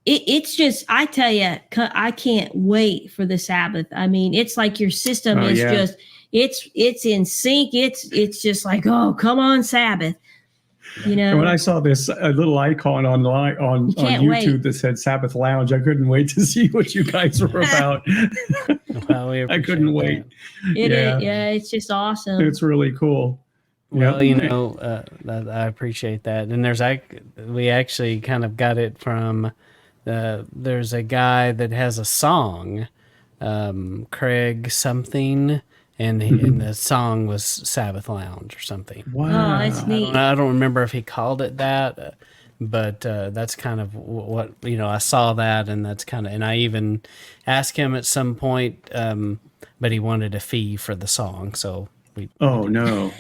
it's just, I tell you, I can't wait for the Sabbath. It's like your system is just, it's in sync. It's just like, oh, come on, Sabbath. And when I saw this little icon online on YouTube that said Sabbath Lounge, I couldn't wait to see what you guys were about. Well, I couldn't wait. It's just awesome. It's really cool. Well, I appreciate that. And we actually kind of got it from, there's a guy that has a song, Craig something, and the song was Sabbath Lounge or something. Wow. Oh, that's neat. I don't remember if he called it that, but that's kind of what, I saw that, and that's kind of, and I even asked him at some point, but he wanted a fee for the song, so we. Oh, no.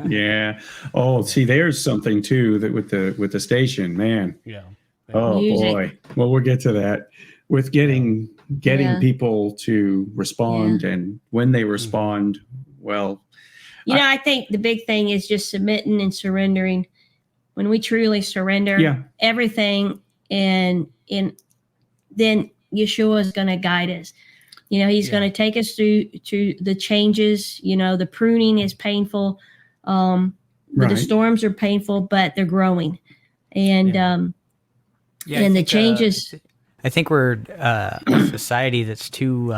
Yeah. Oh, see, there's something too that with the station, man. Yeah. Oh, Music. boy. Well, we'll get to that with getting people to respond, and when they respond, well, I think the big thing is just submitting and surrendering. When we truly surrender everything, and then Yeshua is going to guide us. He's going to take us through to the changes. The pruning is painful. The storms are painful, but they're growing. And and the changes. I think we're a society that's too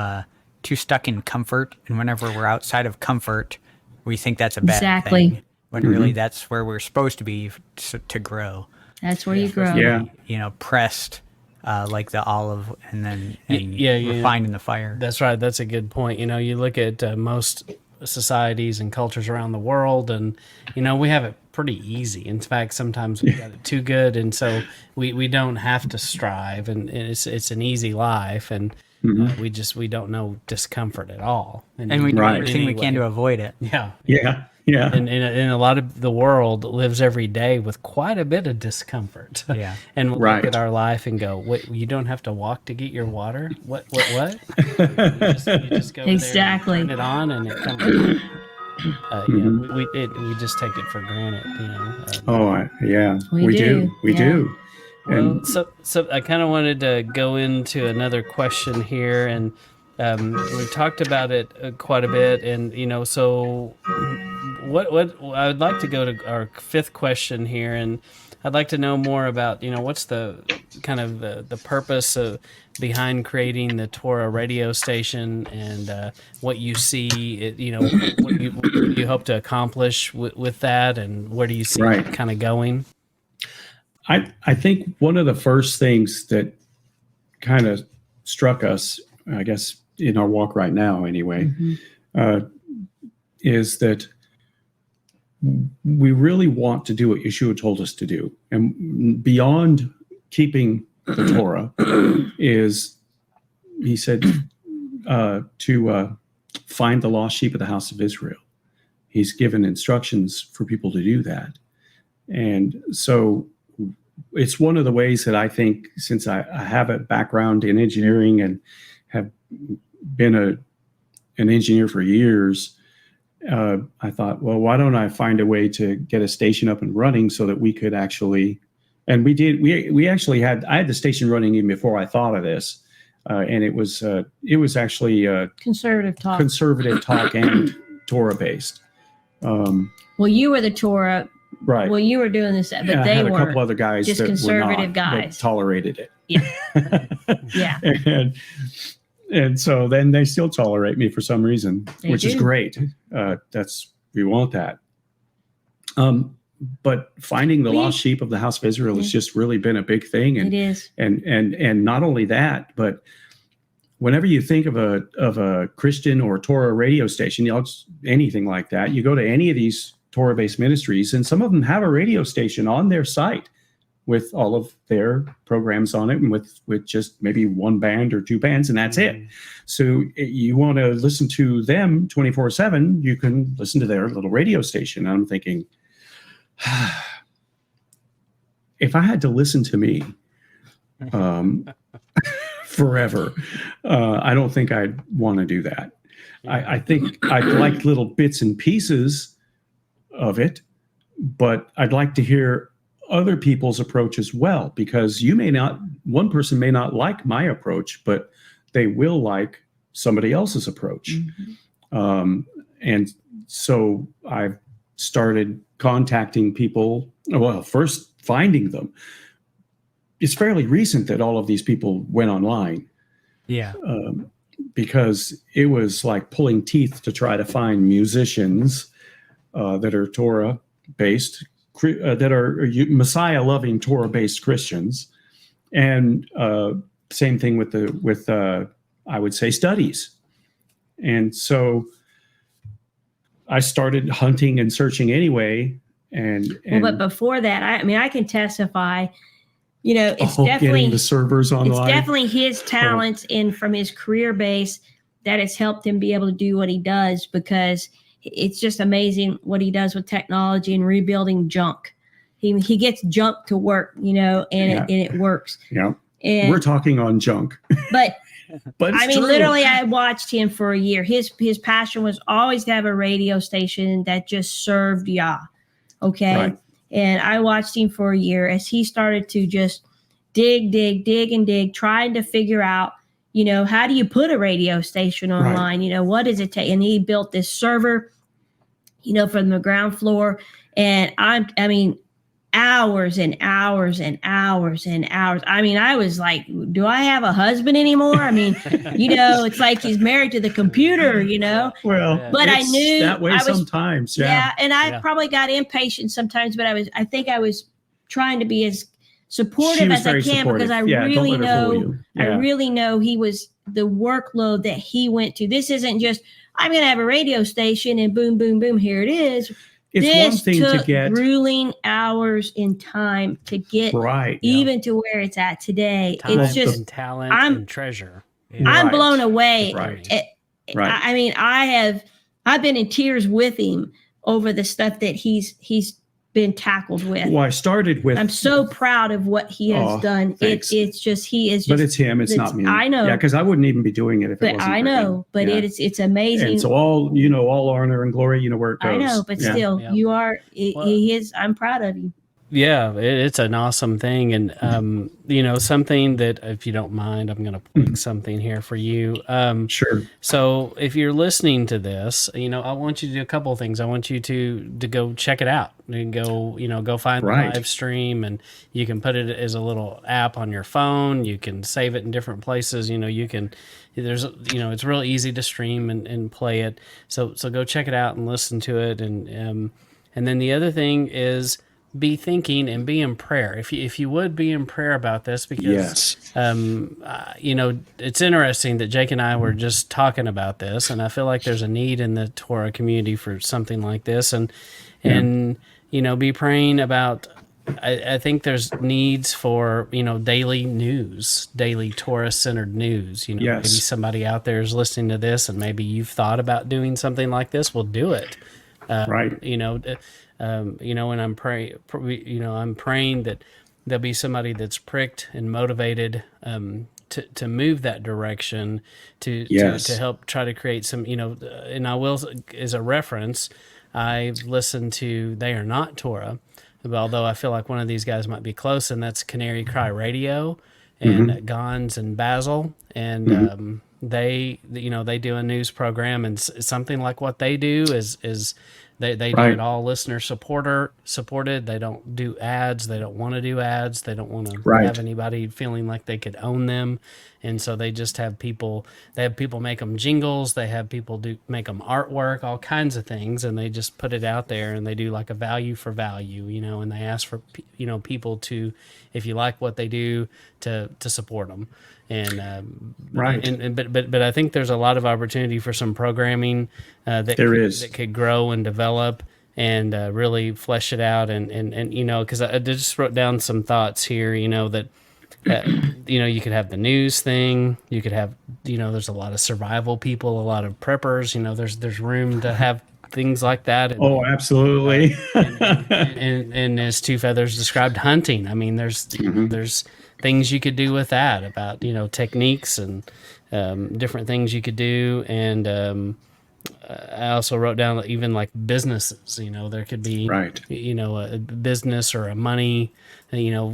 too stuck in comfort, and whenever we're outside of comfort, we think that's a bad Exactly. thing. When really that's where we're supposed to be to grow. That's where you grow. Yeah. You know, pressed like the olive, and then yeah. refined in the fire. That's right. That's a good point. You know, you look at most societies and cultures around the world, and you know, we have it pretty easy. In fact, sometimes we got it too good, and so we don't have to strive, and it's an easy life, and we don't know discomfort at all, and we do everything we can to avoid it. Yeah. Yeah. And a lot of the world lives every day with quite a bit of discomfort. Yeah. And we'll look at our life and go, "Wait, you don't have to walk to get your water? What? You just go Exactly. there and turn it on, and it comes." We just take it for granted, you know. We do. We do. Well, so I kind of wanted to go into another question here, and we talked about it quite a bit, and you know, so what I would like to go to our fifth question here, and I'd like to know more about, you know, what's the kind of the purpose behind creating the Torah radio station, and what you see, you know, what you hope to accomplish with that, and where do you see it kind of going? I think one of the first things that kind of struck us, I guess, in our walk right now anyway, is that we really want to do what Yeshua told us to do. And beyond keeping the Torah is, he said, to find the lost sheep of the house of Israel. He's given instructions for people to do that. And so it's one of the ways that I think, since I have a background in engineering and have been an engineer for years, I thought, well, why don't I find a way to get a station up and running so that we could actually, and we did, we actually had, I had the station running even before I thought of this. And it was actually conservative talk and Torah based. Well, you were the Torah. Right. Well, you were doing this, but I they had a weren't. couple other guys, just that conservative were not, guys that tolerated it. Yeah. And so then they still tolerate me for some reason, which is great. We want that. But finding the lost sheep of the house of Israel has just really been a big thing. And, it is. And not only that, but whenever you think of a Christian or Torah radio station, you know, anything like that, you go to any of these Torah-based ministries, and some of them have a radio station on their site with all of their programs on it, and with just maybe one band or two bands, and that's it. So you want to listen to them 24/7, you can listen to their little radio station. And I'm thinking, if I had to listen to me forever, I don't think I'd want to do that. I think I'd like little bits and pieces of it, but I'd like to hear other people's approach as well, because one person may not like my approach, but they will like somebody else's approach. And so I've started contacting people. Well, first finding them. It's fairly recent that all of these people went online. Yeah. Because it was like pulling teeth to try to find musicians that are Torah-based, that are Messiah-loving Torah-based Christians, and same thing with I would say studies. And so I started hunting and searching anyway. And but before that, I can testify. You know, it's definitely getting the servers online. It's definitely his talents and from his career base that has helped him be able to do what he does, because it's just amazing what he does with technology and rebuilding junk. He gets junk to work, you know, and it works. Yeah. And we're talking on junk. But I mean, literally, I watched him for a year. His passion was always to have a radio station that just served Yah. Okay. Right. And I watched him for a year as he started to just dig, trying to figure out, you know, how do you put a radio station online? Right. You know, what does it take? And he built this server, you know, from the ground floor. And hours and hours and hours and hours. I mean, I was like, do I have a husband anymore? I mean, it's like he's married to the computer, Well, but I it's knew that way I was, sometimes. yeah. And I Yeah. probably got impatient sometimes, but I think I was trying to be as She supportive was as I very can supportive. because I Yeah, don't really let her fool know, you. I Yeah. really know he was the workload that he went to. This isn't just, I'm going to have a radio station and boom, boom, boom, here it is. It's this one thing to took get grueling hours in time to get right. even to where it's at today. Time It's just, and talent I'm- and treasure. I'm Right. blown away. Right. Right. I mean, I've been in tears with him over the stuff that he's been tackled with. Well, I started with. I'm so proud of what he has done. Thanks. It's just, he is just. But it's him. It's not me. I know. Yeah, because I wouldn't even be doing it if it But wasn't I for know. him. But Yeah. it's amazing. And so all honor and glory, where it goes. I know, but Yeah. still, Yeah. you are. Well- He is. I'm proud of you. Yeah, it's an awesome thing. And, something that, if you don't mind, I'm going to plug something here for you. Sure. So if you're listening to this, I want you to do a couple of things. I want you to go check it out and go find Right. the live stream, and you can put it as a little app on your phone. You can save it in different places. It's real easy to stream and play it. So go check it out and listen to it. And then the other thing is, be thinking and be in prayer. If you would be in prayer about this, because Yes. it's interesting that Jake and I were just talking about this, and I feel like there's a need in the Torah community for something like this, and be praying about. I think there's needs for daily news, daily Torah-centered news. Yes. Maybe somebody out there is listening to this, and maybe you've thought about doing something like this. Well, do it. Right. And I'm praying that there'll be somebody that's pricked and motivated to move that direction to help try to create some, and I will, as a reference, I've listened to They Are Not Torah, although I feel like one of these guys might be close, and that's Canary Cry Radio and Gons and Basil, and they do a news program, and something like what they do is they do it all listener supported. They don't do ads. They don't want to do ads. They don't want to have anybody feeling like they could own them. And so they just have people. They have people make them jingles. They have people make them artwork, all kinds of things, and they just put it out there. And they do like a value for value, and they ask for people to, if you like what they do, to support them. And but I think there's a lot of opportunity for some programming that could grow and develop and really flesh it out. And because I just wrote down some thoughts here, that. You could have the news thing. You could have, there's a lot of survival people, a lot of preppers. There's room to have things like that. And, absolutely. and as Two Feathers described, hunting. I mean, there's things you could do with that about techniques and different things you could do. And I also wrote down even like businesses. There could be a business or a money.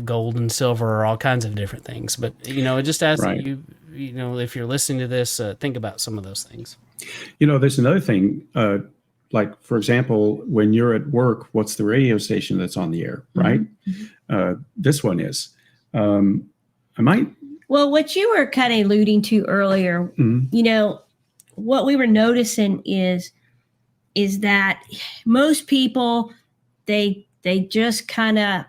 Gold and silver or all kinds of different things. But, it just asks that you, if you're listening to this, think about some of those things. There's another thing, like, for example, when you're at work, what's the radio station that's on the air, right? This one is. Well, what you were kind of alluding to earlier, what we were noticing is that most people, they just kind of,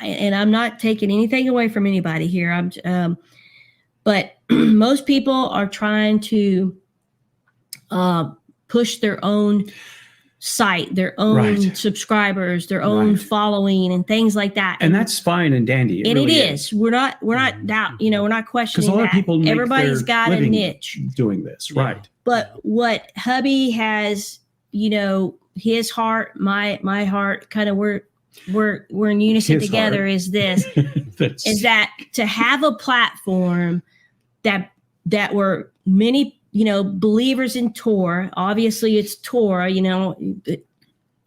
and I'm not taking anything away from anybody here. But most people are trying to push their own site, their own subscribers, their own following, and things like that. And that's fine and dandy. It really is. We're not doubt. We're not questioning because a lot of people make everybody's got a niche doing this, right? But what hubby has, his heart, my heart, kind of we're in unison together. Is this is that to have a platform that were many believers in Torah. Obviously, it's Torah.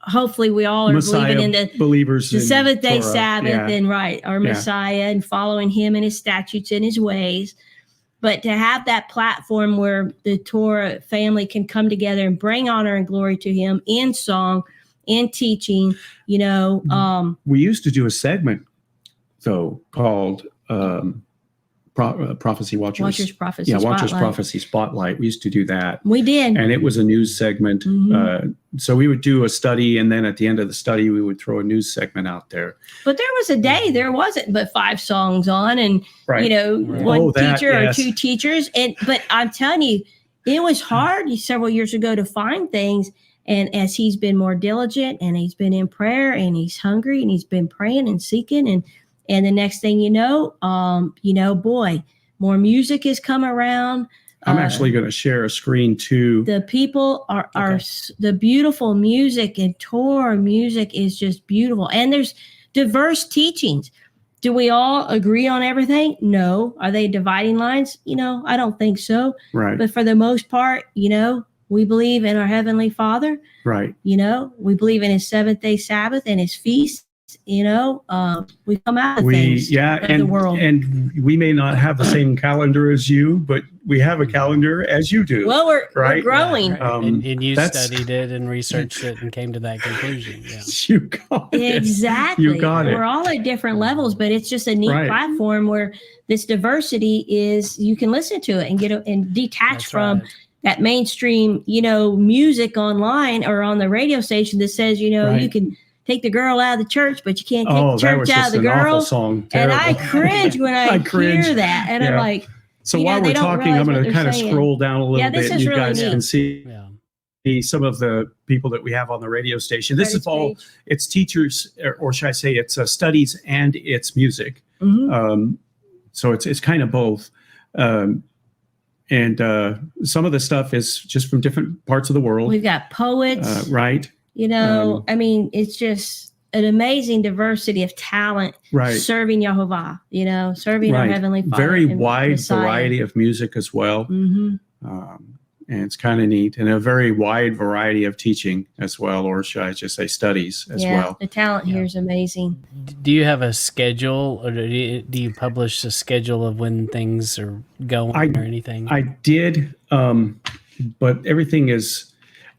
Hopefully, we all are Messiah believing in believers, the seventh day Torah. Sabbath, and our Messiah, and following Him and His statutes and His ways. But to have that platform where the Torah family can come together and bring honor and glory to Him in song, and teaching, We used to do a segment, though, called Prophecy Watchers. Watchers Prophecy Watchers Spotlight. Prophecy Spotlight. We used to do that. We did. And it was a news segment. So we would do a study, and then at the end of the study, we would throw a news segment out there. But there was a day there wasn't but 5 songs on, and Right. one teacher or 2 teachers. But I'm telling you, it was hard several years ago to find things. And as he's been more diligent, and he's been in prayer, and he's hungry, and he's been praying and seeking, and the next thing boy, more music has come around. I'm actually going to share a screen too. The people are the beautiful music, and Torah music is just beautiful. And there's diverse teachings. Do we all agree on everything? No. Are they dividing lines? I don't think so. Right. But for the most part, we believe in our Heavenly Father. Right. We believe in His 7th-day Sabbath and His feasts. We come out of things of the world. And we may not have the same calendar as you, but we have a calendar as you do. Well, we're growing. Yeah, right. And you studied it and researched it and came to that conclusion. Yeah. You got it. Exactly. You got it. We're all at different levels, but it's just a neat platform where this diversity is, you can listen to it and get and detach from that mainstream, music online or on the radio station that says, you can take the girl out of the church, but you can't take the church out of the girl. Song. And I cringe when I hear that. And I'm like, so while we're talking, I'm going to kind of scroll down a little bit. You guys can see some of the people that we have on the radio station. This is all, it's teachers, or should I say it's studies and it's music. So it's kind of both. And some of the stuff is just from different parts of the world. We've got poets. Right. It's just an amazing diversity of talent serving Yehovah, serving our Heavenly Father. Very wide variety of music as well. And it's kind of neat. And a very wide variety of teaching as well, or should I just say studies as well. The talent here is amazing. Do you have a schedule, or do you publish a schedule of when things are going or anything? I did, but everything is...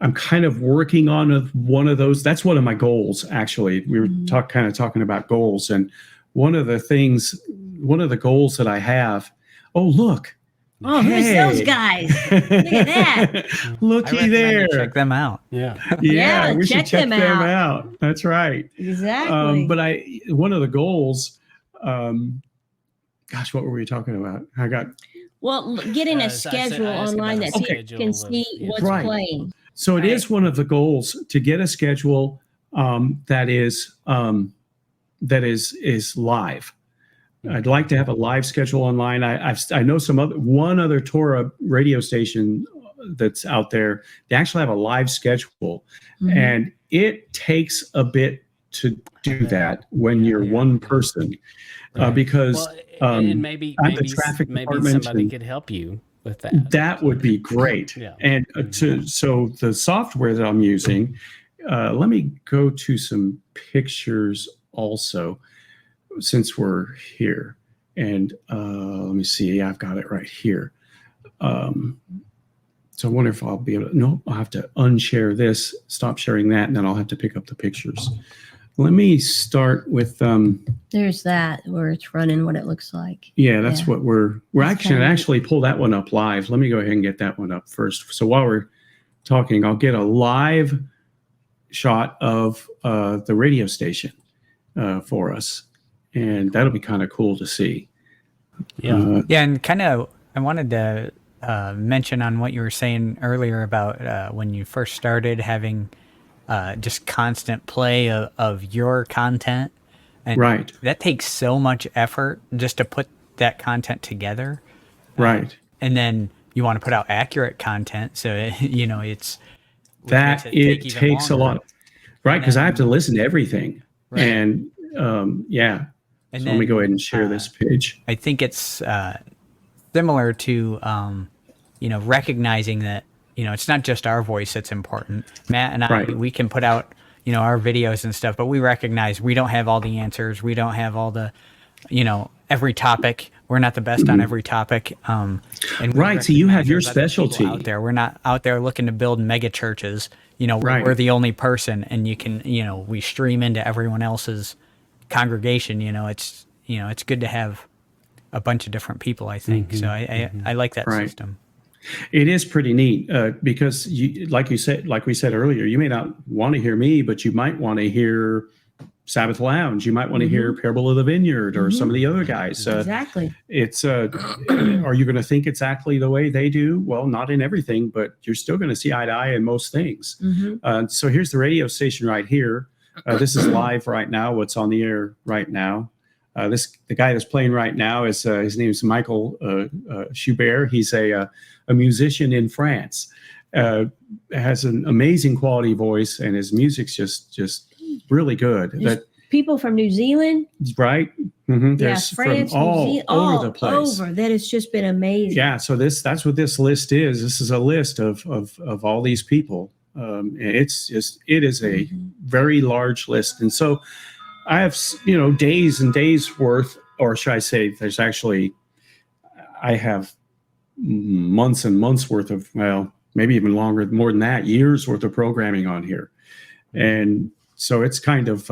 I'm kind of working on one of those. That's one of my goals, actually. We were talking about goals. And one of the goals that I have, look. Oh, who's those guys? Look at that. Looky there. Check them out. Yeah. We should check them out. That's right. Exactly. But one of the goals, what were we talking about? Getting a schedule online that people can see what's playing. So it is one of the goals to get a schedule that is live. I'd like to have a live schedule online. I know one other Torah radio station that's out there. They actually have a live schedule, and it takes a bit to do that when you're one person, because and maybe the traffic department somebody could help you with that. That would be great. And so the software that I'm using, let me go to some pictures also, since we're here. And let me see, I've got it right here. So I wonder if I'll be able to, no, I'll have to unshare this, stop sharing that, and then I'll have to pick up the pictures. Let me start with there's that where it's running what it looks like. Yeah, that's what we're actually pull that one up live. Let me go ahead and get that one up first. So while we're talking, I'll get a live shot of the radio station for us, and that'll be kind of cool to see. And kind of I wanted to mention on what you were saying earlier about when you first started having just constant play of your content. And that takes so much effort just to put that content together. And then you want to put out accurate content. So, it takes a lot. Because I have to listen to everything. And so let me go ahead and share this page. I think it's similar to, recognizing that, it's not just our voice that's important. Matt and I, we can put out, our videos and stuff, but we recognize we don't have all the answers. We don't have all the, every topic, we're not the best on every topic. And we Right. So you have your recognize there's other people specialty. out there. We're not out there looking to build mega churches. You know, Right. we're the only person, and you can, you know, we stream into everyone else's congregation. You know, it's good to have a bunch of different people, I think. So I like that Right. system. It is pretty neat because, like we said earlier, you may not want to hear me, but you might want to hear Sabbath Lounge. You might want to hear Parable of the Vineyard or some of the other guys. Exactly. It's are you going to think exactly the way they do? Well, not in everything, but you're still going to see eye to eye in most things. So here's the radio station right here. This is live right now. What's on the air right now? The guy that's playing right now is his name is Michael Schubert. He's a musician in France. Has an amazing quality voice, and his music's just really good. There's people from New Zealand, right? There's France, from all New Zealand, over the place. That has just been amazing. Yeah, so that's what this list is. This is a list of all these people. It is a very large list, and so I have days and days worth, or should I say, I have months and months worth of, well, maybe even longer, more than that, years worth of programming on here, and so it's kind of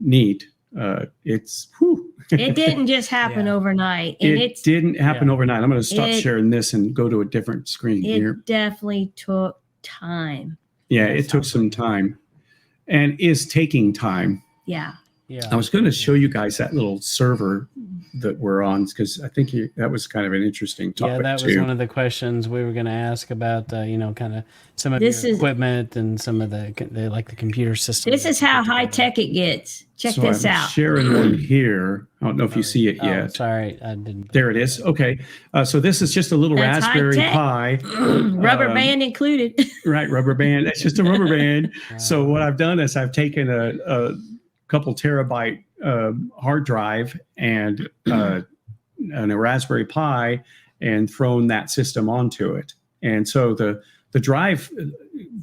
neat. It didn't just happen overnight, and it didn't happen overnight. I'm going to stop sharing this and go to a different screen here. It definitely took time. Yeah, it took some time, and is taking time. Yeah. Yeah. I was going to show you guys that little server that we're on because I think that was kind of an interesting topic. Yeah, that was one of the questions we were going to ask about. Kind of some of your equipment and some of the computer system. This is how high tech it gets. Check this out. Sharing one here. I don't know if you see it yet. Sorry, I didn't. There it is. Okay, so this is just a little Raspberry Pi, rubber band included. Right, rubber band. That's just a rubber band. So what I've done is I've taken a couple terabyte hard drive and a Raspberry Pi and thrown that system onto it. And so the drive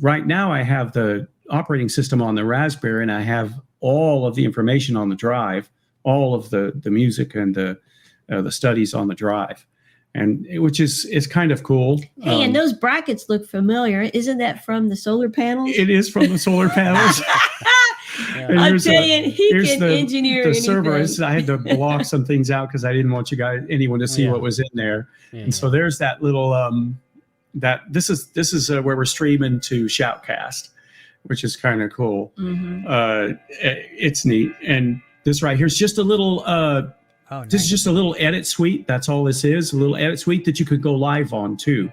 right now, I have the operating system on the Raspberry, and I have all of the information on the drive, all of the music and the studies on the drive, and which is kind of cool. Hey, and those brackets look familiar. Isn't that from the solar panels? It is from the solar panels. I'm telling you, he can engineer the anything. server. I had to block some things out because I didn't want anyone to see what was in there. And so there's that little this is where we're streaming to Shoutcast, which is kind of cool. It's neat. And this right here is just a little nice. This is just a little edit suite. That's all this is, a little edit suite that you could go live on too.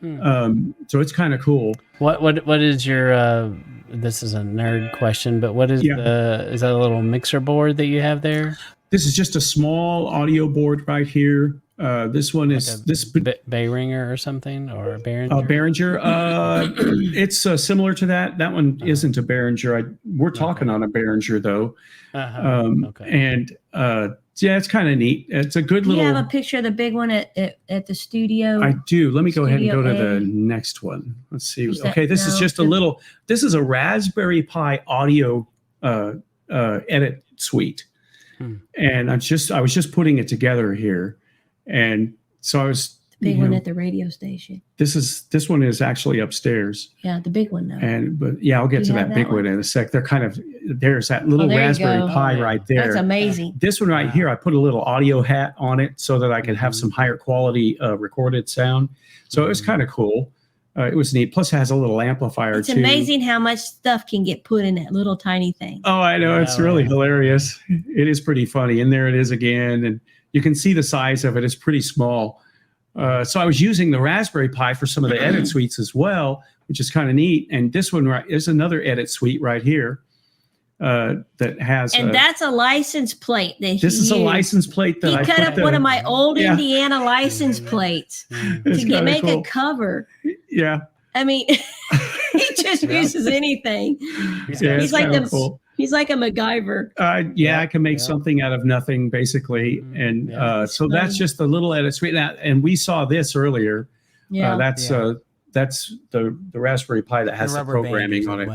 So it's kind of cool. What is your this is a nerd question, but what is is that a little mixer board that you have there? This is just a small audio board right here. This one is Behringer or something, or a Behringer? Behringer. It's similar to that. That one isn't a Behringer. We're talking on a Behringer though. And it's kind of neat. It's a good little. You have a picture of the big one at the studio. I do. Let me go ahead and go to the next one. Let's see. Okay, this is just a little. This is a Raspberry Pi audio edit suite, and I was just putting it together here, and so I was. The big one at the radio station. This one is actually upstairs. Yeah, the big one though. I'll get to that big one in a sec. They're kind of there's that little Raspberry Pi right there. That's amazing. This one right here, I put a little audio hat on it so that I could have some higher quality recorded sound. So it was kind of cool. It was neat. Plus, it has a little amplifier too. It's amazing how much stuff can get put in that little tiny thing. Oh, I know. It's really hilarious. It is pretty funny. And there it is again. And you can see the size of it. It's pretty small. So I was using the Raspberry Pi for some of the edit suites as well, which is kind of neat. And this one is another edit suite right here that has. And that's a license plate. This is a license plate that he cut up one of my old Indiana license plates to make a cover. Yeah. I mean, he just uses anything. He's like cool. He's like a MacGyver. I can make something out of nothing, basically. And so that's just a little edit suite. And we saw this earlier. Yeah. That's the Raspberry Pi that has the programming on it.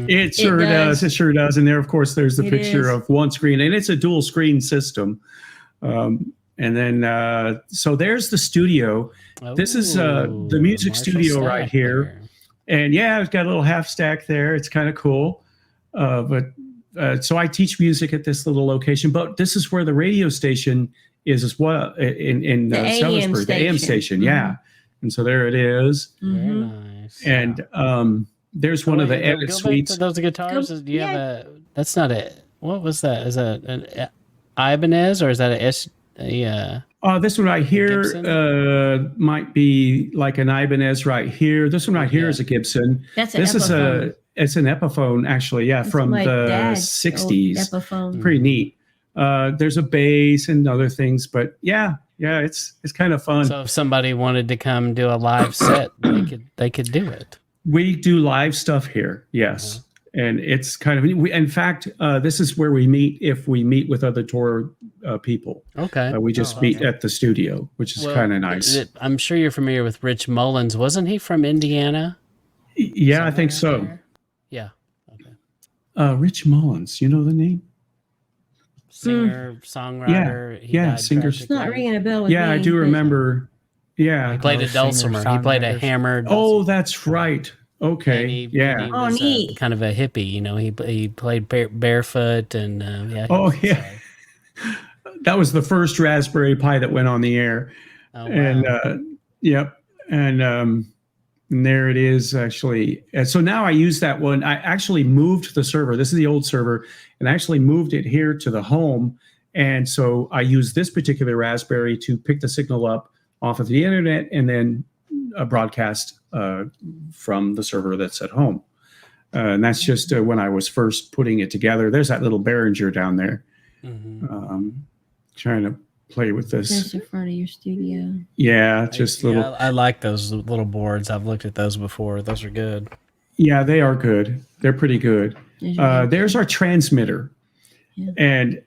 It sure does. It sure does. And there, of course, there's the picture of one screen. And it's a dual screen system. And then, so there's the studio. This is the music Marshall studio right Stack here. there. And yeah, it's got a little half stack there. It's kind of cool. So I teach music at this little location, but this is where the radio station is as well in The AM Sellersburg, the AM station. station. Yeah. And so there it is. Very Mhm. nice. And there's one of the edit go suites. back to those guitars. Do you have a? That's not a. What was that? Is that an Ibanez or is that This one right here Gibson? might be like an Ibanez right here. This one right here is a Gibson. That's an This is Epiphone. it's an Epiphone actually. Yeah, That's from my the dad's 60s. old Epiphone. Pretty neat. There's a bass and other things, but yeah, it's kind of fun. So if somebody wanted to come do a live set, they could do it. We do live stuff here, yes. And it's kind of, in fact, this is where we meet if we meet with other tour people. Okay. We just meet at the studio, which is kind of nice. I'm sure you're familiar with Rich Mullins. Wasn't he from Indiana? Yeah, I think so. There? Yeah. Okay. Rich Mullins, you know the name? Singer, songwriter. He yeah, died singer. It's not ringing a bell with Yeah, me. I do remember. Yeah. He played a dulcimer. He played a hammered. Oh, that's right. Okay. And he Oh, was neat. kind of a hippie. You know, he played barefoot and yeah. That was the first Raspberry Pi that went on the air. Oh, wow. And yep. And there it is actually. And so now I use that one. I actually moved the server. This is the old server, and I actually moved it here to the home. And so I use this particular Raspberry to pick the signal up off of the internet and then broadcast from the server that's at home. And that's just when I was first putting it together. There's that little Behringer down there. Mm-hmm. Trying to play with this. That's in front of your studio. Yeah, just little. I like those little boards. I've looked at those before. Those are good. Yeah, they are good. They're pretty good. There's our transmitter. Yeah. And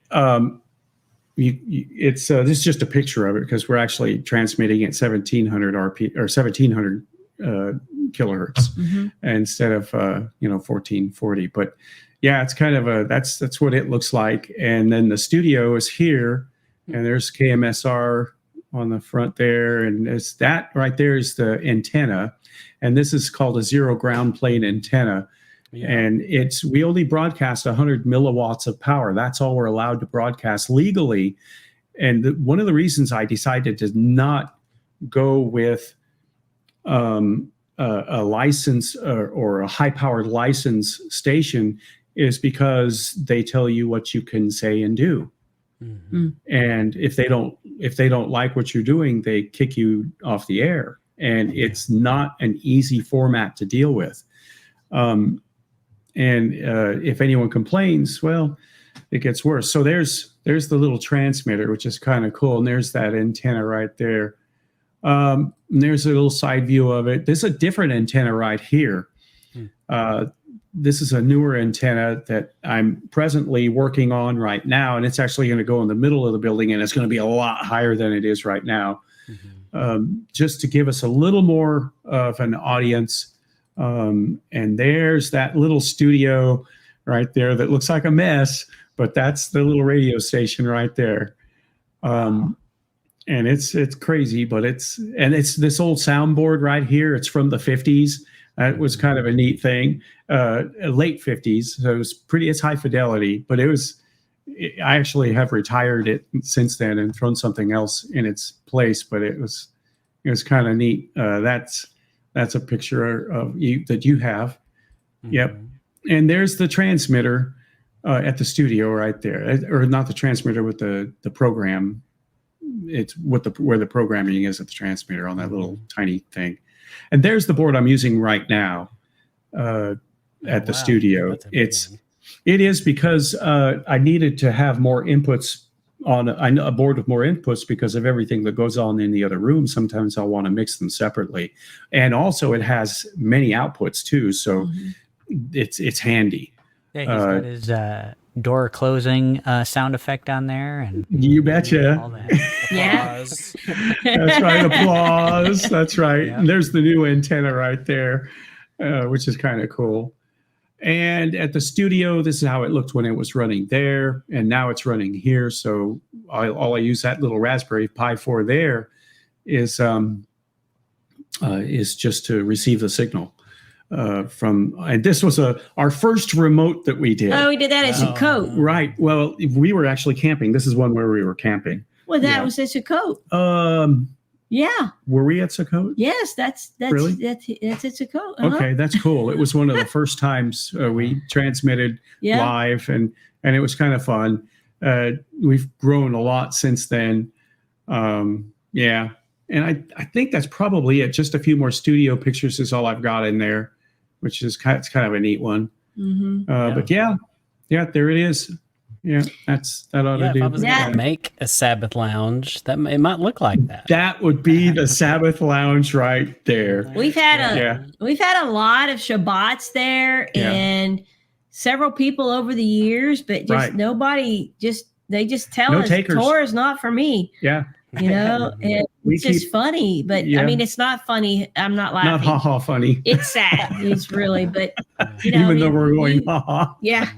it's this is just a picture of it because we're actually transmitting at 1700 RP or 1700 kilohertz instead of 1440. But yeah, it's kind of that's what it looks like. And then the studio is here, and there's KMSR on the front there, and it's that right there is the antenna, and this is called a zero ground plane antenna. Yeah. And we only broadcast 100 milliwatts of power. That's all we're allowed to broadcast legally. And one of the reasons I decided to not go with a license or a high-powered license station is because they tell you what you can say and do. Mm-hmm. And if they don't like what you're doing, they kick you off the air. And it's not an easy format to deal with. And if anyone complains, well, it gets worse. So there's the little transmitter, which is kind of cool. And there's that antenna right there. And there's a little side view of it. There's a different antenna right here. This is a newer antenna that I'm presently working on right now. And it's actually going to go in the middle of the building. And it's going to be a lot higher than it is right now. Just to give us a little more of an audience. And there's that little studio right there that looks like a mess, but that's the little radio station right there. And it's crazy, but it's this old soundboard right here. It's from the 50s. That was kind of a neat thing. Late 50s. So it's high fidelity, but I actually have retired it since then and thrown something else in its place, but it was kind of neat. That's a picture of that you have. Mm-hmm. Yep. And there's the transmitter at the studio right there, or not the transmitter with the program. It's where the programming is at the transmitter on that little tiny thing. And there's the board I'm using right now at the studio. It is because I needed to have more inputs on a board with more inputs because of everything that goes on in the other room. Sometimes I'll want to mix them separately. And also it has many outputs too. So it's handy. Yeah, he's got his door closing sound effect on there. And you betcha. All that. Yeah. That's right. Applause. That's right. Yeah. And there's the new antenna right there, which is kind of cool. And at the studio, this is how it looked when it was running there, and now it's running here. So all I use that little Raspberry Pi for there is just to receive the signal from. And this was our first remote that we did. Oh, we did that at Sukkot. Right. Well, we were actually camping. This is one where we were camping. Well, that was at Sukkot. Yeah. Were we at Sukkot? Yes, that's Really? that's at Sukkot. Uh-huh. Okay, that's cool. It was one of the first times we transmitted live, and it was kind of fun. We've grown a lot since then. Yeah, and I think that's probably it. Just a few more studio pictures is all I've got in there, which is it's kind of a neat one. Mm-hmm. But yeah, there it is. Yeah, that ought to do. If I was going to make a Sabbath Lounge, it might look like that. That would be the Sabbath Lounge right there. We've had a lot of Shabbats there, and several people over the years, but just nobody they just tell us takers. Torah is not for me. Yeah. And it's just funny, but I mean, it's not funny. I'm not laughing. Not ha-ha funny. It's sad. It's really, but even though we're going ha-ha. Yeah,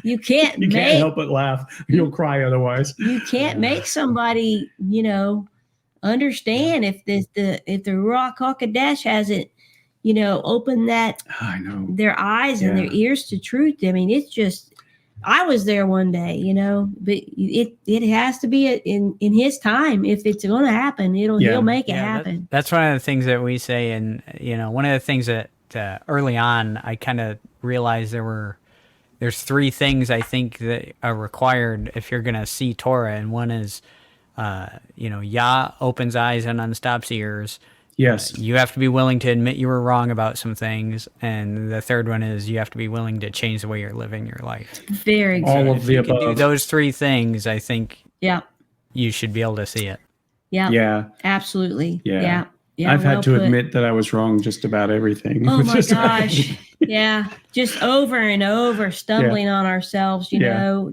you can't help but laugh. You'll cry otherwise. You can't make somebody, understand if the Ruach HaKodesh hasn't, opened their eyes and their ears to truth. I mean, it's just, I was there one day, but it has to be in his time. If it's going to happen, he'll make it happen. That's one of the things that we say. And, one of the things that early on, I kind of realized there's three things I think that are required if you're going to see Torah. And one is, Yah opens eyes and unstops ears. Yes. You have to be willing to admit you were wrong about some things. And the third one is you have to be willing to change the way you're living your life. Very good. All of the If you can do above. those three things, I think you should be able to see it. Yeah. Yeah. Absolutely. Yeah. Yeah. I've had to admit that I was wrong just about everything. Oh my gosh. Yeah. Just over and over stumbling on ourselves,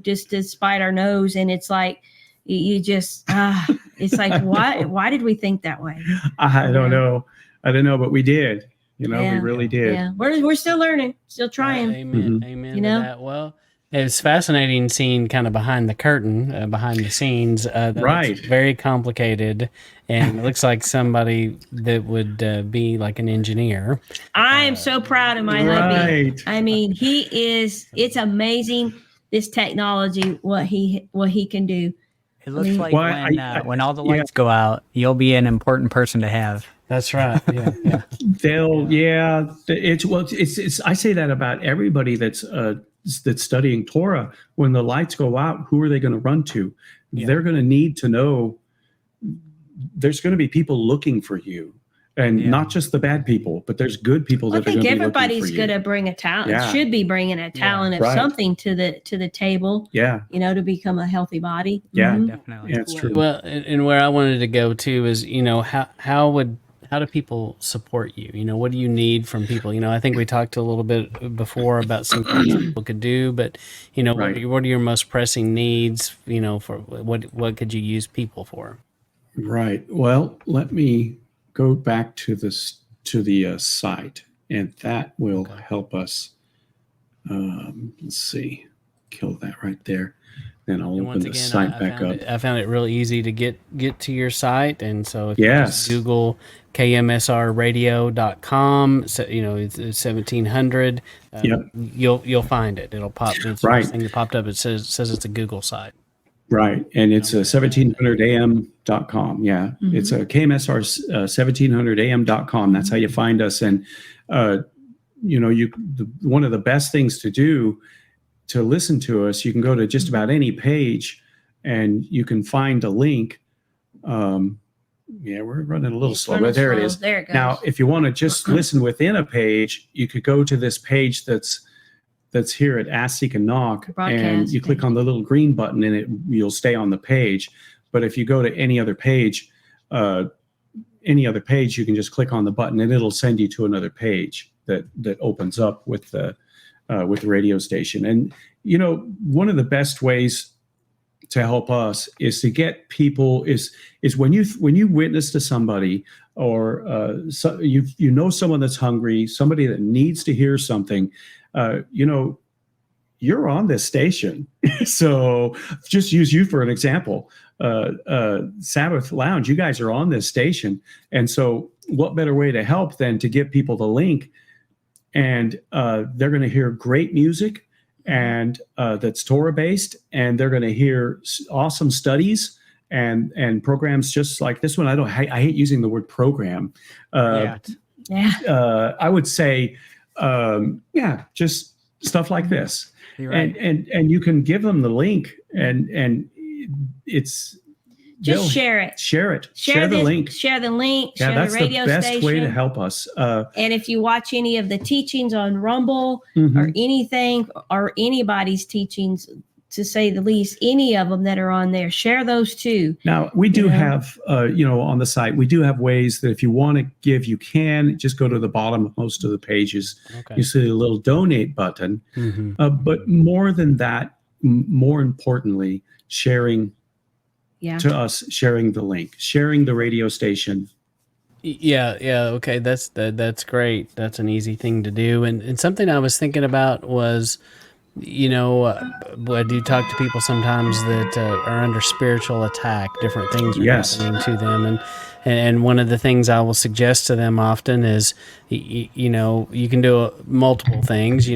just despite our nose. And it's like, you just, it's like, why did we think that way? I don't know. But we did, we really did. Yeah. We're still learning, still trying. Amen. Amen to that. Well, it's fascinating seeing kind of behind the curtain, behind the scenes. It's very complicated, and it looks like somebody that would be like an engineer. I am so proud of my hubby. I mean, it's amazing, this technology, what he can do. It looks like when all the lights go out, you'll be an important person to have. That's right. Yeah. It's I say that about everybody that's studying Torah. When the lights go out, who are they going to run to? They're going to need to know. There's going to be people looking for you, and not just the bad people, but there's good people that are going to be looking for you. I think everybody's going to bring a talent. Should be bringing a talent of something to the table. Yeah, to become a healthy body. Yeah, definitely. Yeah, it's true. Well, and where I wanted to go to is, how do people support you? What do you need from people? I think we talked a little bit before about some things people could do, but what are your most pressing needs? For what could you use people for? Right. Well, let me go back to the site, and that will help us. Let's see. Kill that right there. Then I'll open the site back up. I found it real easy to get to your site, and so if you just Google kmsrradio.com, it's 1700. You'll find it. It'll pop. It's the first thing that popped up. It says it's a Google site. Right, and it's 1700am.com. Yeah, it's a KMSR 1700am.com. That's how you find us. And one of the best things to do to listen to us, you can go to just about any page, and you can find a link. We're running a little slow, but there it is. There it goes. Now, if you want to just listen within a page, you could go to this page that's here at Ask, Seek, and Knock, and you click on the little green button, and you'll stay on the page. But if you go to any other page, you can just click on the button, and it'll send you to another page that opens up with the radio station. And one of the best ways to help us is to get people is when you witness to somebody or so you know someone that's hungry, somebody that needs to hear something, you're on this station. So just use you for an example. Sabbath Lounge, you guys are on this station. And so what better way to help than to give people the link, and they're going to hear great music, and that's Torah based, and they're going to hear awesome studies and programs just like this one. I hate using the word program. I would say, just stuff like this. Right. And you can give them the link, and it's just share it. Share the link. Share the link. Yeah, share the radio that's the best station. way to help us. And if you watch any of the teachings on Rumble or anything, or anybody's teachings, to say the least, any of them that are on there, share those too. Now, we do have, on the site, we do have ways that if you want to give, you can just go to the bottom of most of the pages. Okay. You see a little donate button. But more than that, more importantly, sharing to us, sharing the link, sharing the radio station. Yeah. Okay. That's great. That's an easy thing to do. And something I was thinking about was, I do talk to people sometimes that are under spiritual attack. Different things are happening to them, and one of the things I will suggest to them often is, you can do multiple things.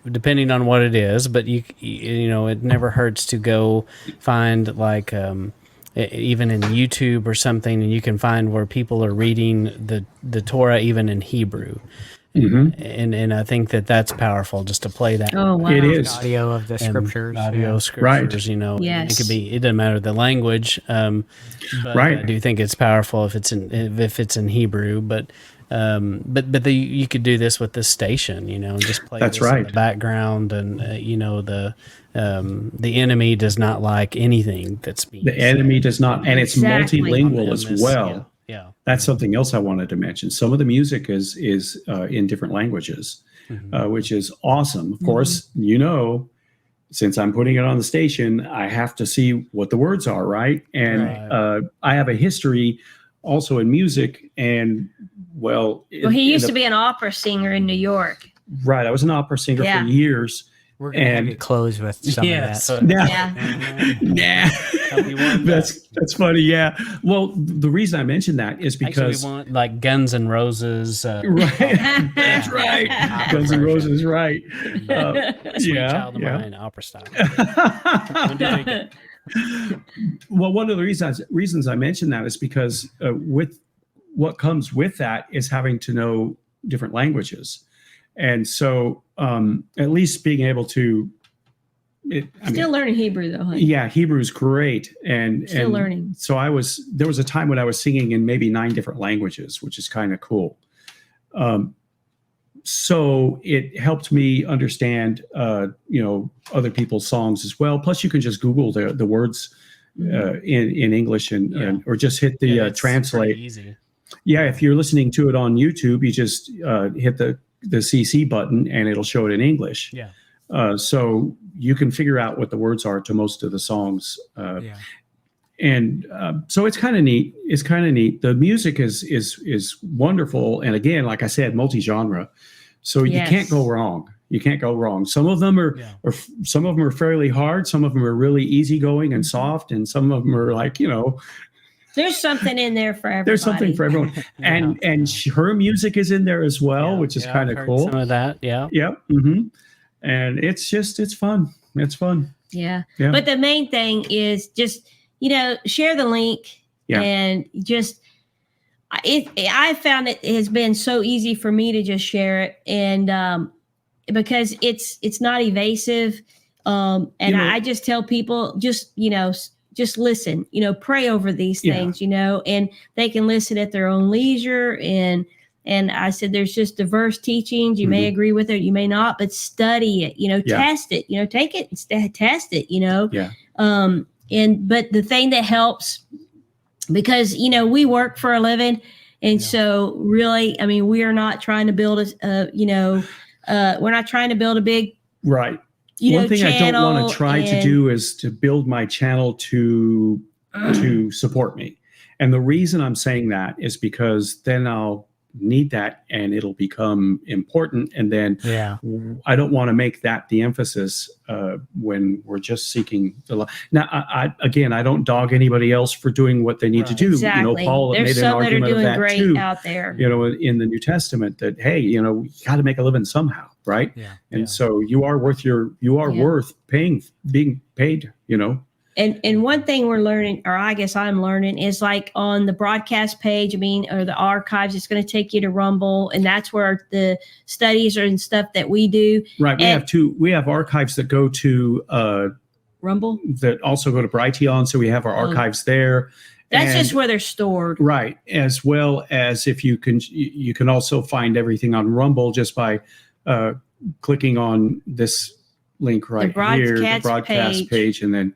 Depending on what it is, but it never hurts to go find like even in YouTube or something, and you can find where people are reading the Torah even in Hebrew. And I think that's powerful, just to play that. Oh, wow. It is audio of the scriptures. Scriptures, right. It could be, it doesn't matter the language. But I do think it's powerful if it's in Hebrew, but you could do this with this station, just play this in the background, and the enemy does not like anything that's being said. Enemy does not, and it's multilingual as well. Yeah. That's something else I wanted to mention. Some of the music is in different languages, which is awesome. Of course, since I'm putting it on the station, I have to see what the words are, right? And I have a history also in music, and he used to be an opera singer in New York. Right, I was an opera singer for years. We're going to have you close with some of that. That's funny. Yeah. Well, the reason I mentioned that is because we want like Guns N' Roses. Right. That's right. Guns N' Roses. Right. Sweet Child of Mine, opera style. Well, one of the reasons I mentioned that is because with what comes with that is having to know different languages. And so at least being able to learning Hebrew though, huh? Yeah, Hebrew's great. And learning. So there was a time when I was singing in maybe 9 different languages, which is kind of cool. So it helped me understand other people's songs as well. Plus you can just Google the words in English or just hit the translate. Easy. Yeah, if you're listening to it on YouTube, you just hit the CC button and it'll show it in English. Yeah. So you can figure out what the words are to most of the songs. And so it's kind of neat. The music is wonderful. And again, like I said, multi-genre. So you can't go wrong. Some of them are fairly hard. Some of them are really easygoing and soft. And some of them are like, there's something in there for everybody. There's something for everyone. And her music is in there as well, which is kind of cool. Some of that, yeah. Yep. Mm-hmm. And it's fun. It's fun. Yeah. But the main thing is just, share the link and just, I found it has been so easy for me to just share it. And because it's not evasive. I just tell people just listen, pray over these things, and they can listen at their own leisure. And I said, there's just diverse teachings. You may agree with it, you may not, but study it, test it, take it and test it, but the thing that helps, because, we work for a living. And so really, I mean, we are not trying to build we're not trying to build a big, right. One thing I don't want to try to do is to build my channel to support me. And the reason I'm saying that is because then I'll need that and it'll become important. And then I don't want to make that the emphasis when we're just seeking the love. Now, I don't dog anybody else for doing what they need to do. Exactly. Paul There's made an some that are argument of doing that great too, out there. in the New Testament, that, hey, you got to make a living somehow, right? Yeah. And so you are worth worth being paid, And one thing we're learning, or I guess I'm learning, is like on the broadcast page, or the archives, it's going to take you to Rumble, and that's where the studies and stuff that we do. Right. We have archives that go to Rumble, that also go to Brighteon, so we have our archives there. That's just where they're stored. Right. As well as if you can also find everything on Rumble just by clicking on this link right here, the broadcast page, and then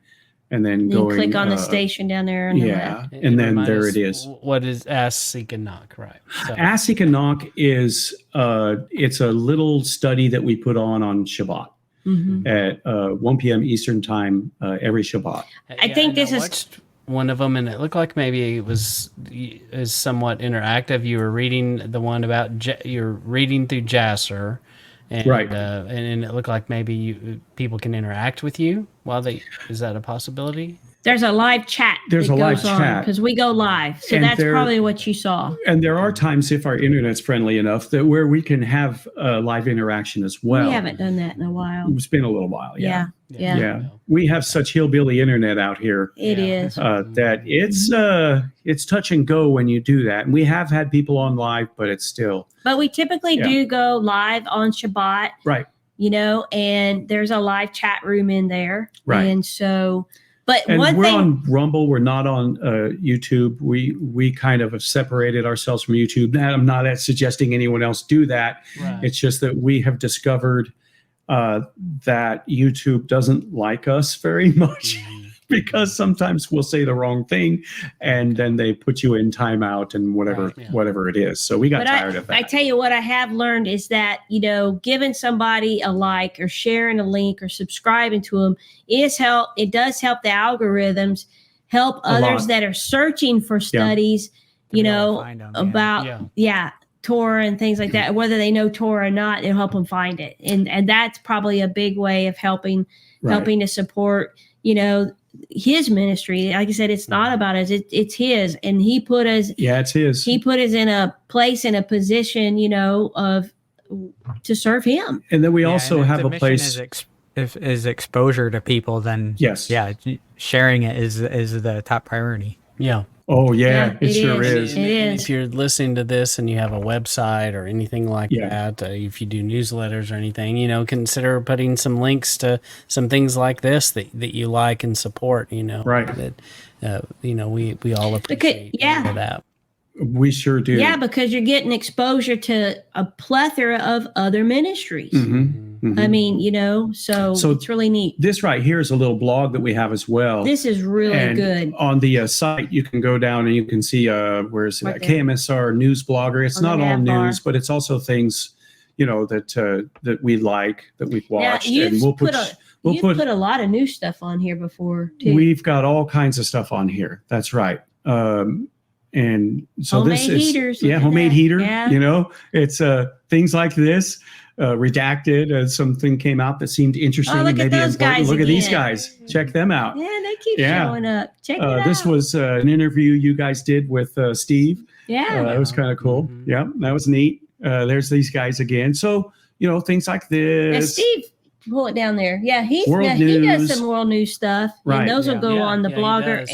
going, click on the station down there. And then there it is. What is Ask, Seek, and Knock, right? So. Ask, Seek, and Knock is it's a little study that we put on Shabbat at 1 p.m. Eastern time every Shabbat. I think this is one of them, and it looked like maybe is somewhat interactive. You were reading the one about you're reading through Jasser. And, right. And it looked like maybe people can interact with you is that a possibility? There's a live chat. There's a live chat because we go live. So that's probably what you saw. And there are times, if our internet's friendly enough, that where we can have live interaction as well. We haven't done that in a while. It's been a little while. Yeah. We have such hillbilly internet out here. It is. That it's touch and go when you do that. And we have had people on live, but it's still. But we typically do go live on Shabbat. Right. And there's a live chat room in there. Right. And so, we're on Rumble. We're not on YouTube. We kind of have separated ourselves from YouTube. I'm not suggesting anyone else do that. Right. It's just that we have discovered that YouTube doesn't like us very much because sometimes we'll say the wrong thing and then they put you in timeout and whatever it is. So we got tired of that. I tell you what I have learned is that, giving somebody a like or sharing a link or subscribing to them it does help the algorithms, help others that are searching for studies, about Torah and things like that, whether they know Torah or not, it'll help them find it. And that's probably a big way of helping to support, his ministry. Like I said, it's not about us, it's his. And he put us it's his. He put us in a place, in a position, to serve him. And then we also have a place is exposure to people, then sharing it is the top priority. Yeah. Oh, yeah, it sure is. It is. If you're listening to this and you have a website or anything like that, if you do newsletters or anything, consider putting some links to some things like this that you like and support, Right. That, we all appreciate that. We sure do. Yeah, because you're getting exposure to a plethora of other ministries. I mean, so it's really neat. This right here is a little blog that we have as well. This is really good. On the site, you can go down and you can see where is it? Right, KMSR news blogger. It's not all news, but it's also things that we like, that we've watched. Now, and we'll put a lot of new stuff on here before too. We've got all kinds of stuff on here. That's right. And so homemade this is heaters, homemade heater. Yeah. It's things like this. Redacted, something came out that seemed interesting. Look at those guys. Look at these guys. Check them out. Yeah, they keep showing up. Check it out. This was an interview you guys did with Steve. Yeah. That was kind of cool. Mm-hmm. Yeah, that was neat. There's these guys again. So, things like this. And Steve, pull it down there. Yeah, he does some world news stuff. Right. And those will go on the blogger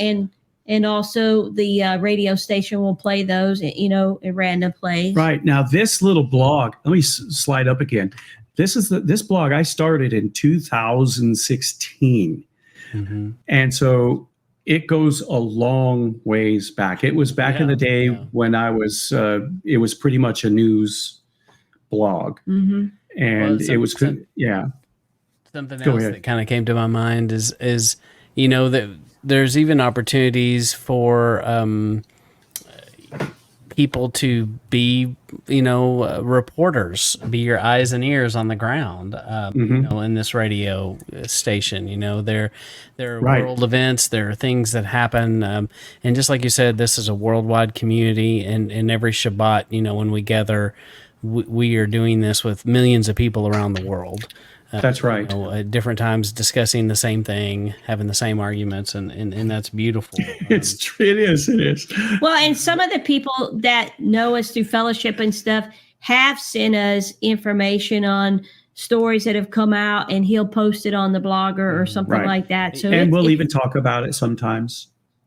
and also the radio station will play those, in random plays. Right. Now, this little blog, let me slide up again. This blog I started in 2016. Mm-hmm. And so it goes a long ways back. It was back in the day when I was, it was pretty much a news blog. Mm-hmm. And it was, something else that kind of came to my mind is that there's even opportunities for people to be, reporters, be your eyes and ears on the ground, in this radio station. There are Right. world events, there are things that happen, and just like you said, this is a worldwide community, and every Shabbat, when we gather, we are doing this with millions of people around the world. That's right. At different times, discussing the same thing, having the same arguments, and that's beautiful. It is. Well, and some of the people that know us through fellowship and stuff have sent us information on stories that have come out, and he'll post it on the blogger or something Right. like that. So And we'll even talk about it sometimes.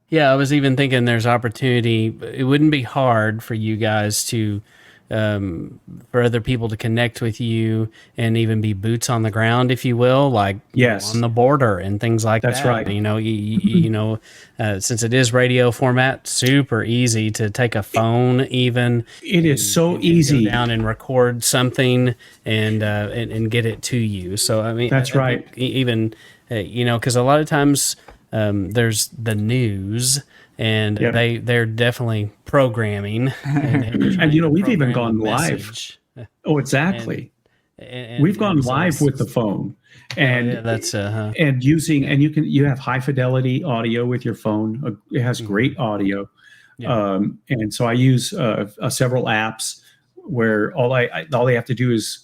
Yeah, I was even thinking there's opportunity. It wouldn't be hard for you guys to, for other people to connect with you and even be boots on the ground, if you will, like Yes. on the border and things like That's that. right. Since it is radio format, super easy to take a phone even. It is so and easy. go down and record something and get it to you. So I mean, That's right. think even because a lot of times there's the news. And Yep. they're definitely programming, And we've even gone live. message. Oh, exactly. And We've gone so live it's- with the phone, and yeah, that's and you have high fidelity audio with your phone. It has great audio, Yeah. and so I use several apps where all they have to do is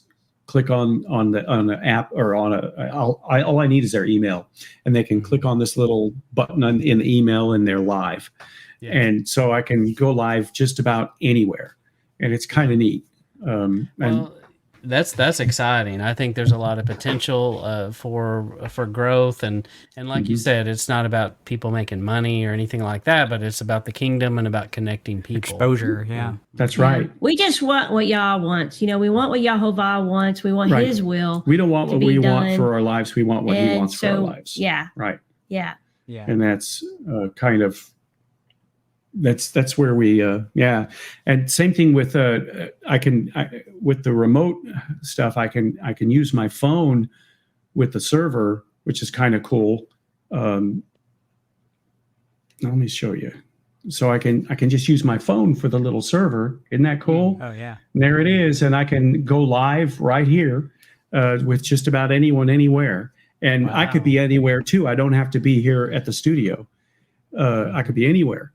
click on the app or on all I need is their email, and they can click on this little button in the email, and they're live. Yeah. And so I can go live just about anywhere, and it's kind of neat. Well, that's exciting. I think there's a lot of potential for growth, and like you said, it's not about people making money or anything like that, but it's about the kingdom and about connecting people. Exposure, yeah. That's right. we just want what Yah wants. We want what Yahovah wants. We want Right. His will. We don't want to what be we want done. for our lives. We want what He And wants for our so, lives. yeah, Right. yeah. Yeah. And that's kind of that's where we and same thing with with the remote stuff. I can use my phone with the server, which is kind of cool. Let me show you. So I can just use my phone for the little server. Isn't that cool? Oh, yeah. And there it is, and I can go live right here with just about anyone anywhere. And I could be anywhere too. I don't have to be here at the studio. I could be anywhere,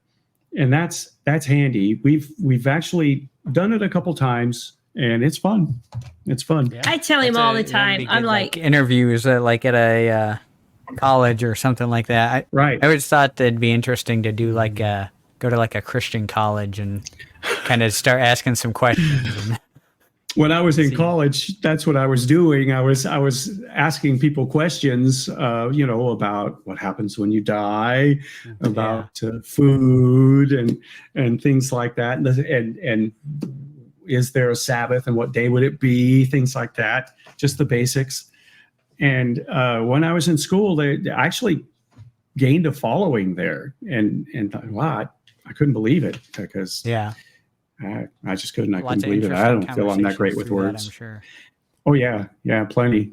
and that's handy. We've actually done it a couple times, and it's fun. It's fun. Yeah. I tell him all the time. I'm like, interviews like at a college or something like that. Right. I always thought that'd be interesting to do go to like a Christian college and kind of start asking some questions. And, When I was in college, that's what I was doing. I was asking people questions, about what happens when you die, about food and things like that, and is there a Sabbath and what day would it be? Things like that, just the basics. And when I was in school, they actually gained a following there, and thought, wow, I couldn't believe it because I just couldn't. I couldn't believe it. I don't feel I'm that great with words. I'm sure. Oh yeah, plenty.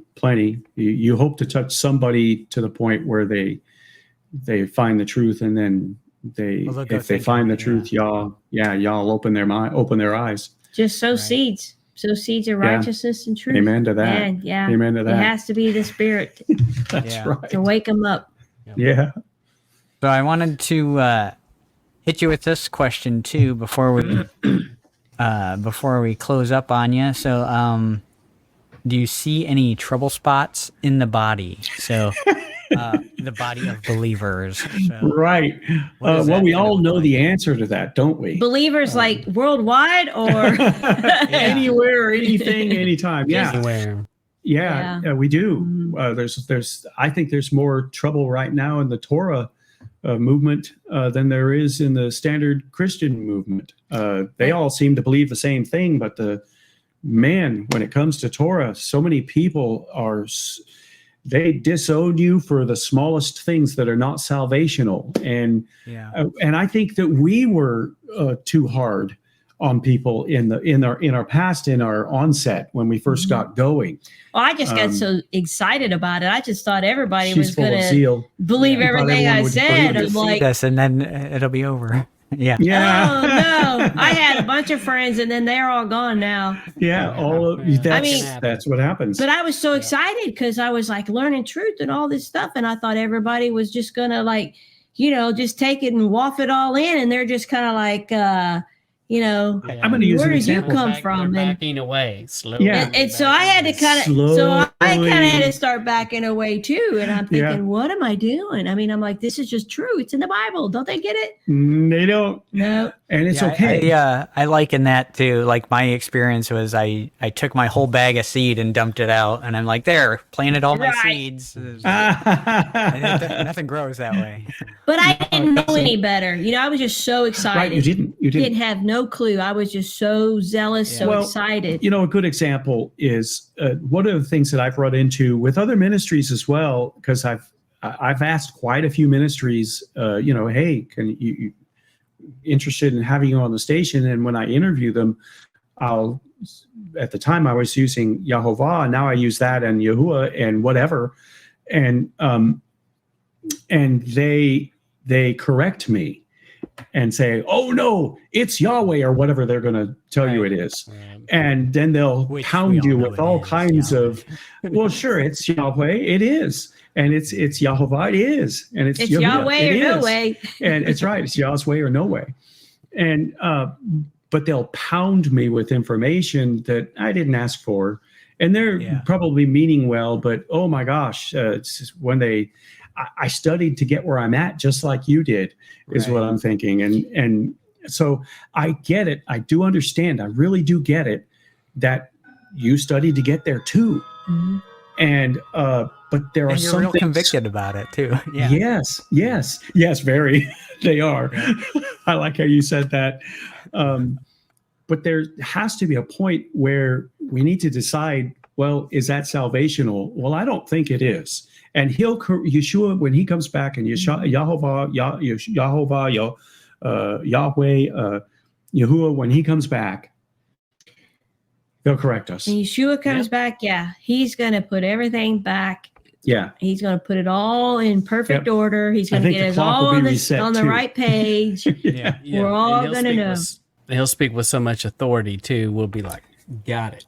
You hope to touch somebody to the point where they find the truth, and then if they find the truth, y'all open their mind, open their eyes. just sow seeds. Sow seeds of righteousness and truth. Amen to that. And, Amen to that. It has to be the Spirit That's right. to wake them up. Yeah. So I wanted to hit you with this question too before we close up on you. So, do you see any trouble spots in the body? So, the body of believers. So, Right. does Well, that we kind of all look know like? the answer to that, don't we? Believers like worldwide or Anywhere, anything, anytime. Yeah. Anywhere. Yeah, we do. I think there's more trouble right now in the Torah movement than there is in the standard Christian movement. They all seem to believe the same thing, but when it comes to Torah, so many people they disown you for the smallest things that are not salvational, and I think that we were too hard on people in our past, in our onset when we first got going. Well, I just got so excited about it. I just thought everybody She's was full going of to zeal. believe everything everyone I would said. believe I'm like, this, and then it'll be over. Yeah. Yeah. Oh no, I had a bunch of friends, and then they're all gone now. Yeah. All of Yeah. that's, I mean- that's what happens. But I was so excited because I was like learning truth and all this stuff, and I thought everybody was just gonna like, just take it and waft it all in, and they're just kind of like, I'm going to use where an did you example. come from? They're And backing away slowly. Yeah. and so I had to kind of, had to start backing away too. And I'm thinking, Yeah. what am I doing? I mean, I'm like, this is just true. It's in the Bible. Don't they get it? They don't. No. And it's Yeah, okay. I liken that to like my experience was I took my whole bag of seed and dumped it out, and I'm like, there, planted all my Right. seeds. And nothing grows that way. But I didn't know any better. I was just so excited. Right. You didn't. Have no clue. I was just so zealous, Yeah. so Well, excited. A good example is one of the things that I've run into with other ministries as well, because I've asked quite a few ministries, hey, can you interested in having you on the station? And when I interview them, at the time I was using Yahovah, now I use that and Yahuwah and whatever, and they correct me and say, oh no, it's Yahweh, or whatever they're going to tell you it is. And then they'll Which we pound all you know with it all is kinds Yahweh. of, well, sure, it's Yahweh, it is. And it's Yahovah, it is. And it's Yahuwah, Yahweh it or no is. way. And it's right, it's Yahweh or no way. And but they'll pound me with information that I didn't ask for. And they're probably meaning well, but oh my gosh, it's just when I studied to get where I'm at, just like you did, is what I'm thinking. And so I get it. I do understand. I really do get it that you studied to get there too. Mm-hmm. And but there are And you're some real things, convicted about it too. Yeah. Yes, very. They are. Yeah. I like how you said that. But there has to be a point where we need to decide, well, is that salvational? Well, I don't think it is. And Yeshua, when he comes back, and Yahweh, Yahuwah, when he comes back, they'll correct us. When Yeshua comes back, he's going to put everything back. Yeah. He's going to put it all in perfect order. He's going to get us clock will all be on the too. right page. Yeah. We're all going to know. He'll speak with so much authority too. We'll be like, got it.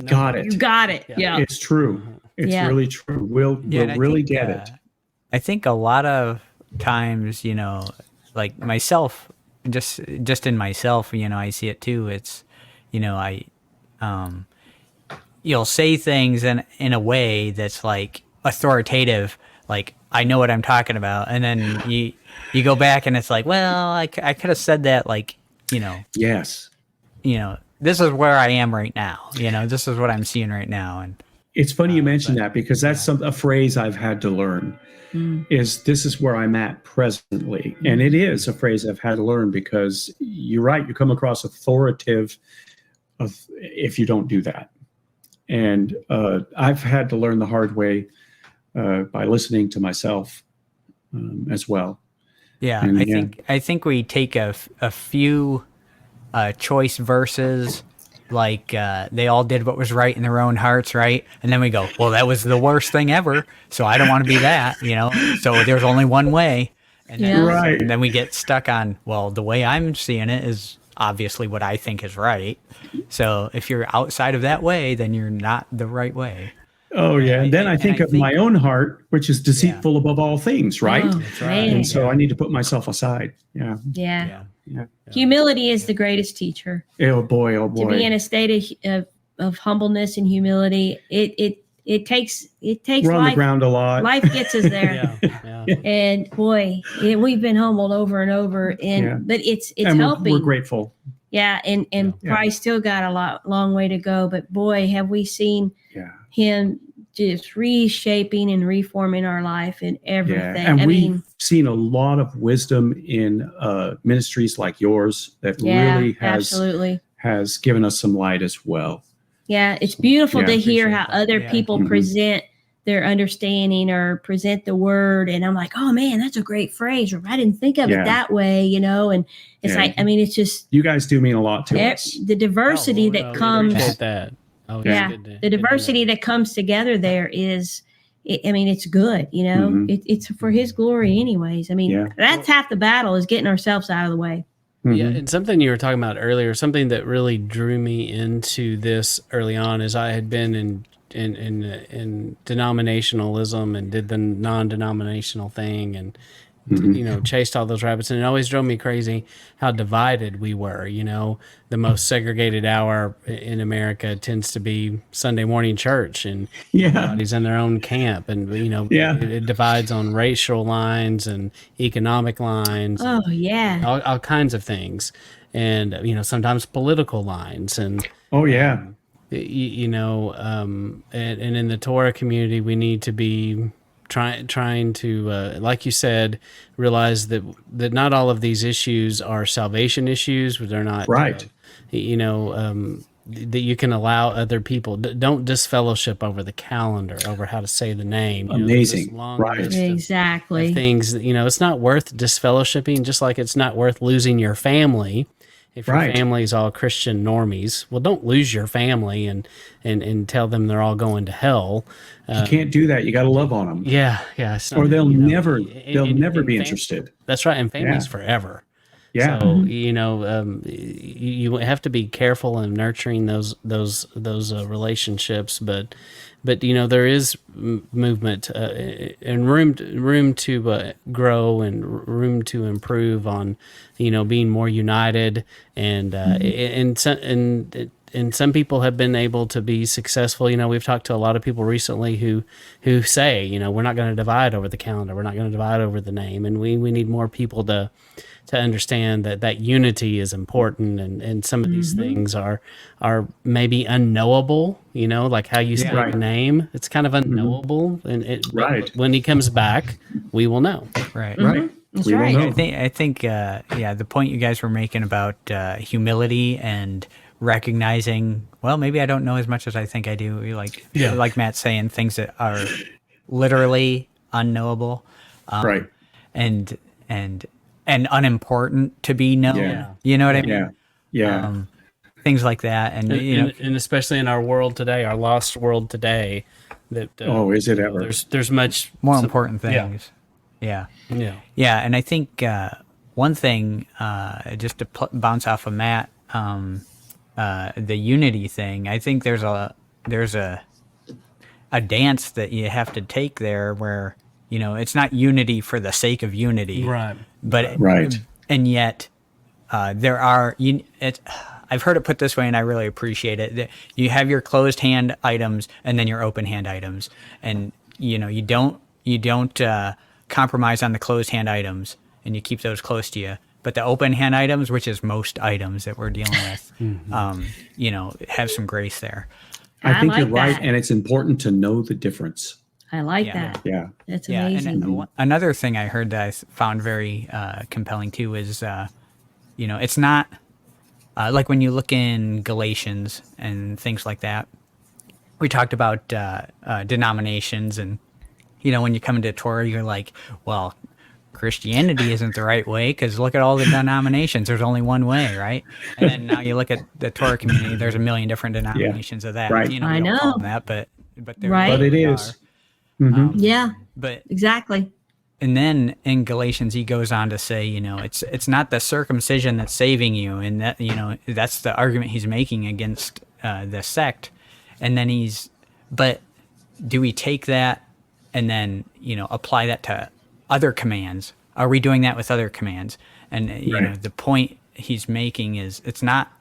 Got it. You got it. Yeah. It's true. It's really true. We'll really get it. I think a lot of times, like myself, just in myself, I see it too. It's, you'll say things in a way that's like authoritative, like I know what I'm talking about, and then you go back and it's like, well, I could have said that, like, Yes. This is where I am right now. This is what I'm seeing right now. And it's funny you mention that, because that's a phrase I've had to learn. Is this is where I'm at presently. And it is a phrase I've had to learn, because you're right, you come across authoritative if you don't do that. And I've had to learn the hard way by listening to myself as well. Yeah, And, I think we take a few choice verses, like they all did what was right in their own hearts, right? And then we go, well, that was the worst thing ever, so I don't want to be that, so there's only one way. And then, Right. and then we get stuck on, well, the way I'm seeing it is obviously what I think is right. So if you're outside of that way, then you're not the right way. Oh, yeah. And then I think of my own heart, which is deceitful above all things, right? Oh, man. And so I need to put myself aside. Yeah. Yeah. Yeah. Humility is the greatest teacher. Oh, boy. Oh, To be in boy. a state of humbleness and humility, it takes We're on life. the ground a lot. Life gets us there. And boy, we've been humbled over and over. But it's and helping. we're grateful. Yeah, and probably still got a long way to go. But boy, have we seen him just reshaping and reforming our life and everything. Yeah. And we've seen a lot of wisdom in ministries like yours that really has given us some light as well. Yeah, it's beautiful to hear how that. other Yeah. people present their understanding or present the word. And I'm like, oh man, that's a great phrase. Or I didn't think of it that way, and it's like, I mean, it's just you guys do mean a lot to us. the diversity that comes. The diversity that comes together there is, I mean, it's good, it's for his glory anyways. I mean, that's half the battle, is getting ourselves out of the way. Yeah, and something you were talking about earlier, something that really drew me into this early on is I had been in denominationalism and did the non-denominational thing and chased all those rabbits, and it always drove me crazy how divided we were. The most segregated hour in America tends to be Sunday morning church, and everybody's in their own camp, and it divides on racial lines and economic lines. Oh, yeah. All kinds of things, and sometimes political lines, and and in the Torah community we need to be trying to like you said, realize that not all of these issues are salvation issues. They're not right. That you can allow other people, don't disfellowship over the calendar, over how to say the name. Amazing. Right. Exactly. Things it's not worth disfellowshipping, just like it's not worth losing your family if your family's all Christian normies. Well, don't lose your family and tell them they're all going to hell. You can't do that. You got to love on them. Yeah. Or they'll never be interested. That's right. And family's forever. Yeah. So you have to be careful in nurturing those relationships, but there is movement and room to grow and room to improve on being more united, and some people have been able to be successful. We've talked to a lot of people recently who say we're not going to divide over the calendar, we're not going to divide over the name, and we need more people to understand that unity is important, and some of these things are maybe unknowable, like how you say the name. It's kind of unknowable, and when he comes back, we will know. Right. Right. That's We will right. know. I think the point you guys were making about humility and recognizing, well, maybe I don't know as much as I think I do. Like Matt saying, things that are literally unknowable, Right. and unimportant to be known. Yeah. You know what I mean? Yeah. Things like that, and and especially in our world today, our lost world today, that Is it ever? there's much more important things. Yeah. And I think one thing, just to bounce off of Matt, the unity thing. I think there's a dance that you have to take there, where it's not unity for the sake of unity, right? But Right. and yet there are. I've heard it put this way, and I really appreciate it. That you have your closed hand items and then your open hand items, and you don't compromise on the closed hand items, and you keep those close to you. But the open hand items, which is most items that we're dealing with, have some grace there. I think like you're right, that. and it's important to know the difference. I like Yeah. that. Yeah. That's Yeah, amazing. and another thing I heard that I found very compelling too is, it's not like when you look in Galatians and things like that. We talked about denominations, and when you come into Torah, you're like, well, Christianity isn't the right way because look at all the denominations. There's only one way, right? And then now you look at the Torah community. There's a million different denominations of that. Right. We I don't call know. them that, but there Right. But it really is. are. Yeah, But exactly. and then in Galatians, he goes on to say, it's not the circumcision that's saving you, and that that's the argument he's making against the sect. And then but do we take that and then apply that to other commands? Are we doing that with other commands? And the point he's making is it's not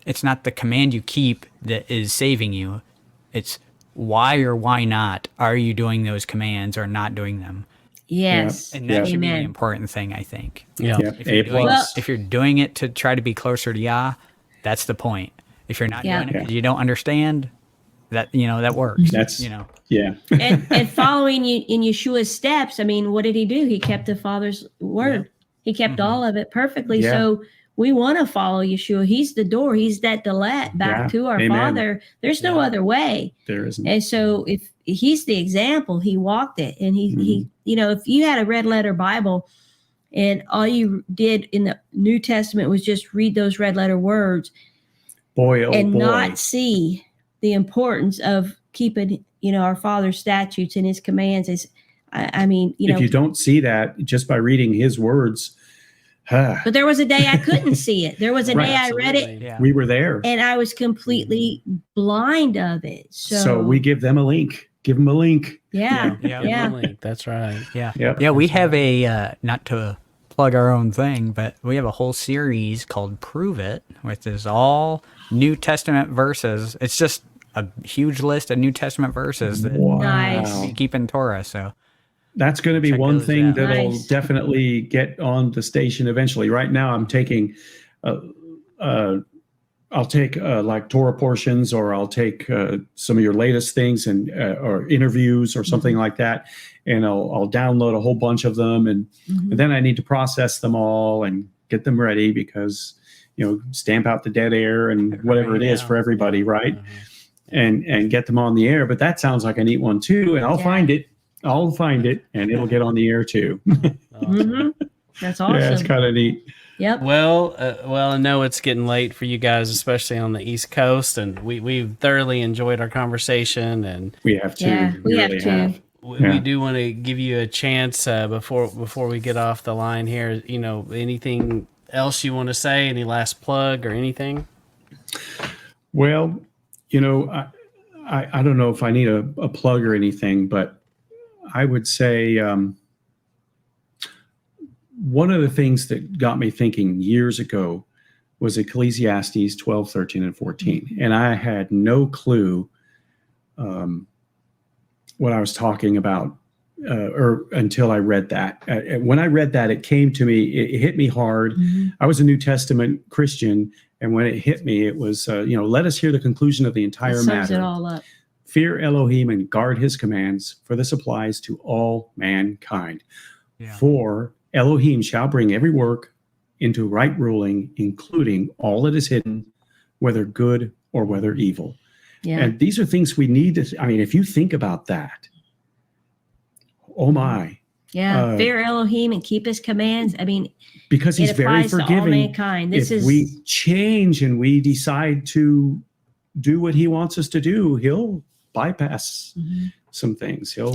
the command you keep that is saving you. It's why or why not are you doing those commands or not doing them? Yes. And that should be the Amen. important thing, I think. Yeah. If you're doing it to try to be closer to Yah, that's the point. If you're not doing it because you don't understand, that that works. That's yeah. and following in Yeshua's steps, I mean, what did he do? He kept the Father's word. He kept all of it perfectly. Yeah. So we want to follow Yeshua. He's the door. He's that delet back to our Amen. Father. There's no other way. There isn't. And so if he's the example, he walked it. And he if you had a red letter Bible and all you did in the New Testament was just read those red letter words and not see the importance of keeping, our Father's statutes and his commands is, I mean, if you don't see that just by reading his words, But there was a day I couldn't see it. There was a Right. day I read it Yeah. We were there. and I was completely blind of it. So we give them a link. Give them a link. yeah. Yeah. Give them a link. That's right. Yeah. Yep. Yeah, we have a, not to plug our own thing, but we have a whole series called Prove It, which is all New Testament verses. It's just a huge list of New Testament verses that Nice. we keep in Torah. So That's going to be Check one those thing out. that'll Nice. definitely get on the station eventually. Right now, I'm taking, I'll take like Torah portions, or I'll take some of your latest things and or interviews or something like that, and I'll download a whole bunch of them, and then I need to process them all and get them ready because stamp out the dead air and whatever it is for everybody, right? And get them on the air. But that sounds like a neat one too, and I'll find it. I'll find it, and it'll get on the air too. That's awesome. Yeah, it's kind of neat. Yep. Well, I know it's getting late for you guys, especially on the East Coast, and we've thoroughly enjoyed our conversation, and We have to. Yeah, we have really to. we do want to give you a chance before we get off the line here. Anything else you want to say? Any last plug or anything? Well, I don't know if I need a plug or anything, but I would say one of the things that got me thinking years ago was Ecclesiastes 12, 13, and 14. And I had no clue what I was talking about or until I read that. When I read that, it came to me, it hit me hard. I was a New Testament Christian. And when it hit me, it was, let us hear the conclusion of the entire It sums matter. it all up. Fear Elohim and guard his commands, for this applies to all mankind. Yeah. For Elohim shall bring every work into right ruling, including all that is hidden, whether good or whether evil. Yeah. And these are things we need to, if you think about that, oh my. Yeah. Fear Elohim and keep his commands. Because he's it very applies to all forgiving. mankind. If we change and we decide to do what he wants us to do, he'll bypass some things. He'll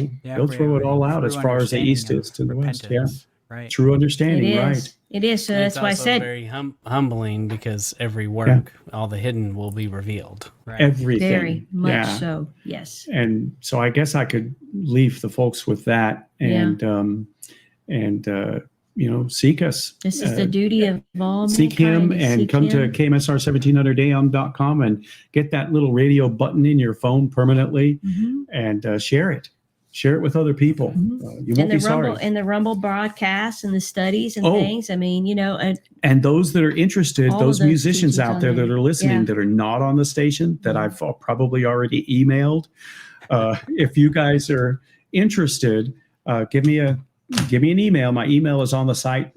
throw it all out as far as the east is to the west. Yeah. Right. True understanding, It is. right? It is. So And that's it's why I also said very humbling, because every work, all the hidden, will be revealed. Right. Everything. very much Yeah. so. Yes. And so I guess I could leave the folks with that and seek us. This is the duty of all Seek him mankind, to and seek come him. to KMSR1700am.com and get that little radio button in your phone permanently and share it. Share it with other people. You won't be sorry. And the Rumble broadcasts and the studies and things. And those that are interested, All those of those musicians teachings out on there there. that are listening Yeah. that are not on the station that I've probably already emailed. If you guys are interested, give me an email. My email is on the site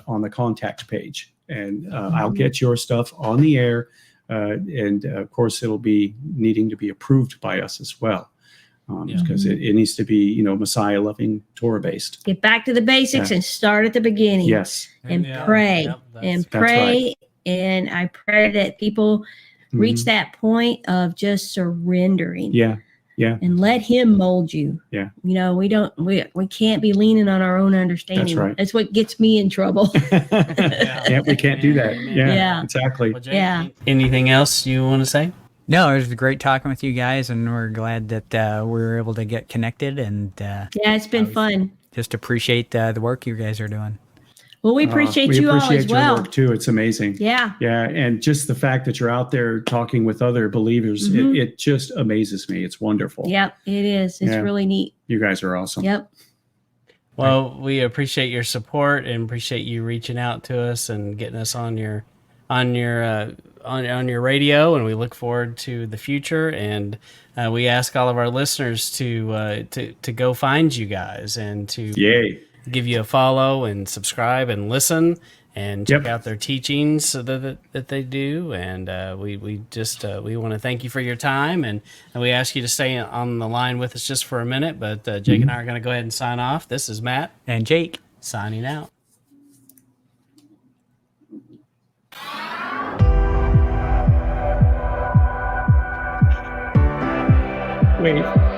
on the contact page, and I'll get your stuff on the air. And of course, it'll be needing to be approved by us as well. Because it needs to be, Messiah loving, Torah based. Get back to the basics and start at the beginning. Yes. And Yeah. pray Yep, and that's pray. right. And I pray that people reach that point of just surrendering. Yeah. Yeah. And let him mold you. Yeah. We can't be leaning on our own understanding. That's right. That's what gets me in trouble. Yeah, we can't do that. Yeah, Yeah. exactly. Well, Jake, Yeah. Anything else you want to say? No, it was great talking with you guys, and we're glad that we were able to get connected, and Yeah, it's been fun. just appreciate the work you guys are doing. Well, we appreciate you all as your well. work too. It's amazing. Yeah. Yeah, and just the fact that you're out there talking with other believers, it just amazes me. It's wonderful. Yep, it is. It's Yeah. really neat. You guys are awesome. Yep. Well, we appreciate your support and appreciate you reaching out to us and getting us on your radio, and we look forward to the future. And we ask all of our listeners to go find you guys and to Yay. give you a follow and subscribe and listen and check out their teachings that they do. And we want to thank you for your time, and we ask you to stay on the line with us just for a minute. But Jake and I are going to go ahead and sign off. This is Matt And Jake. signing out. Wait.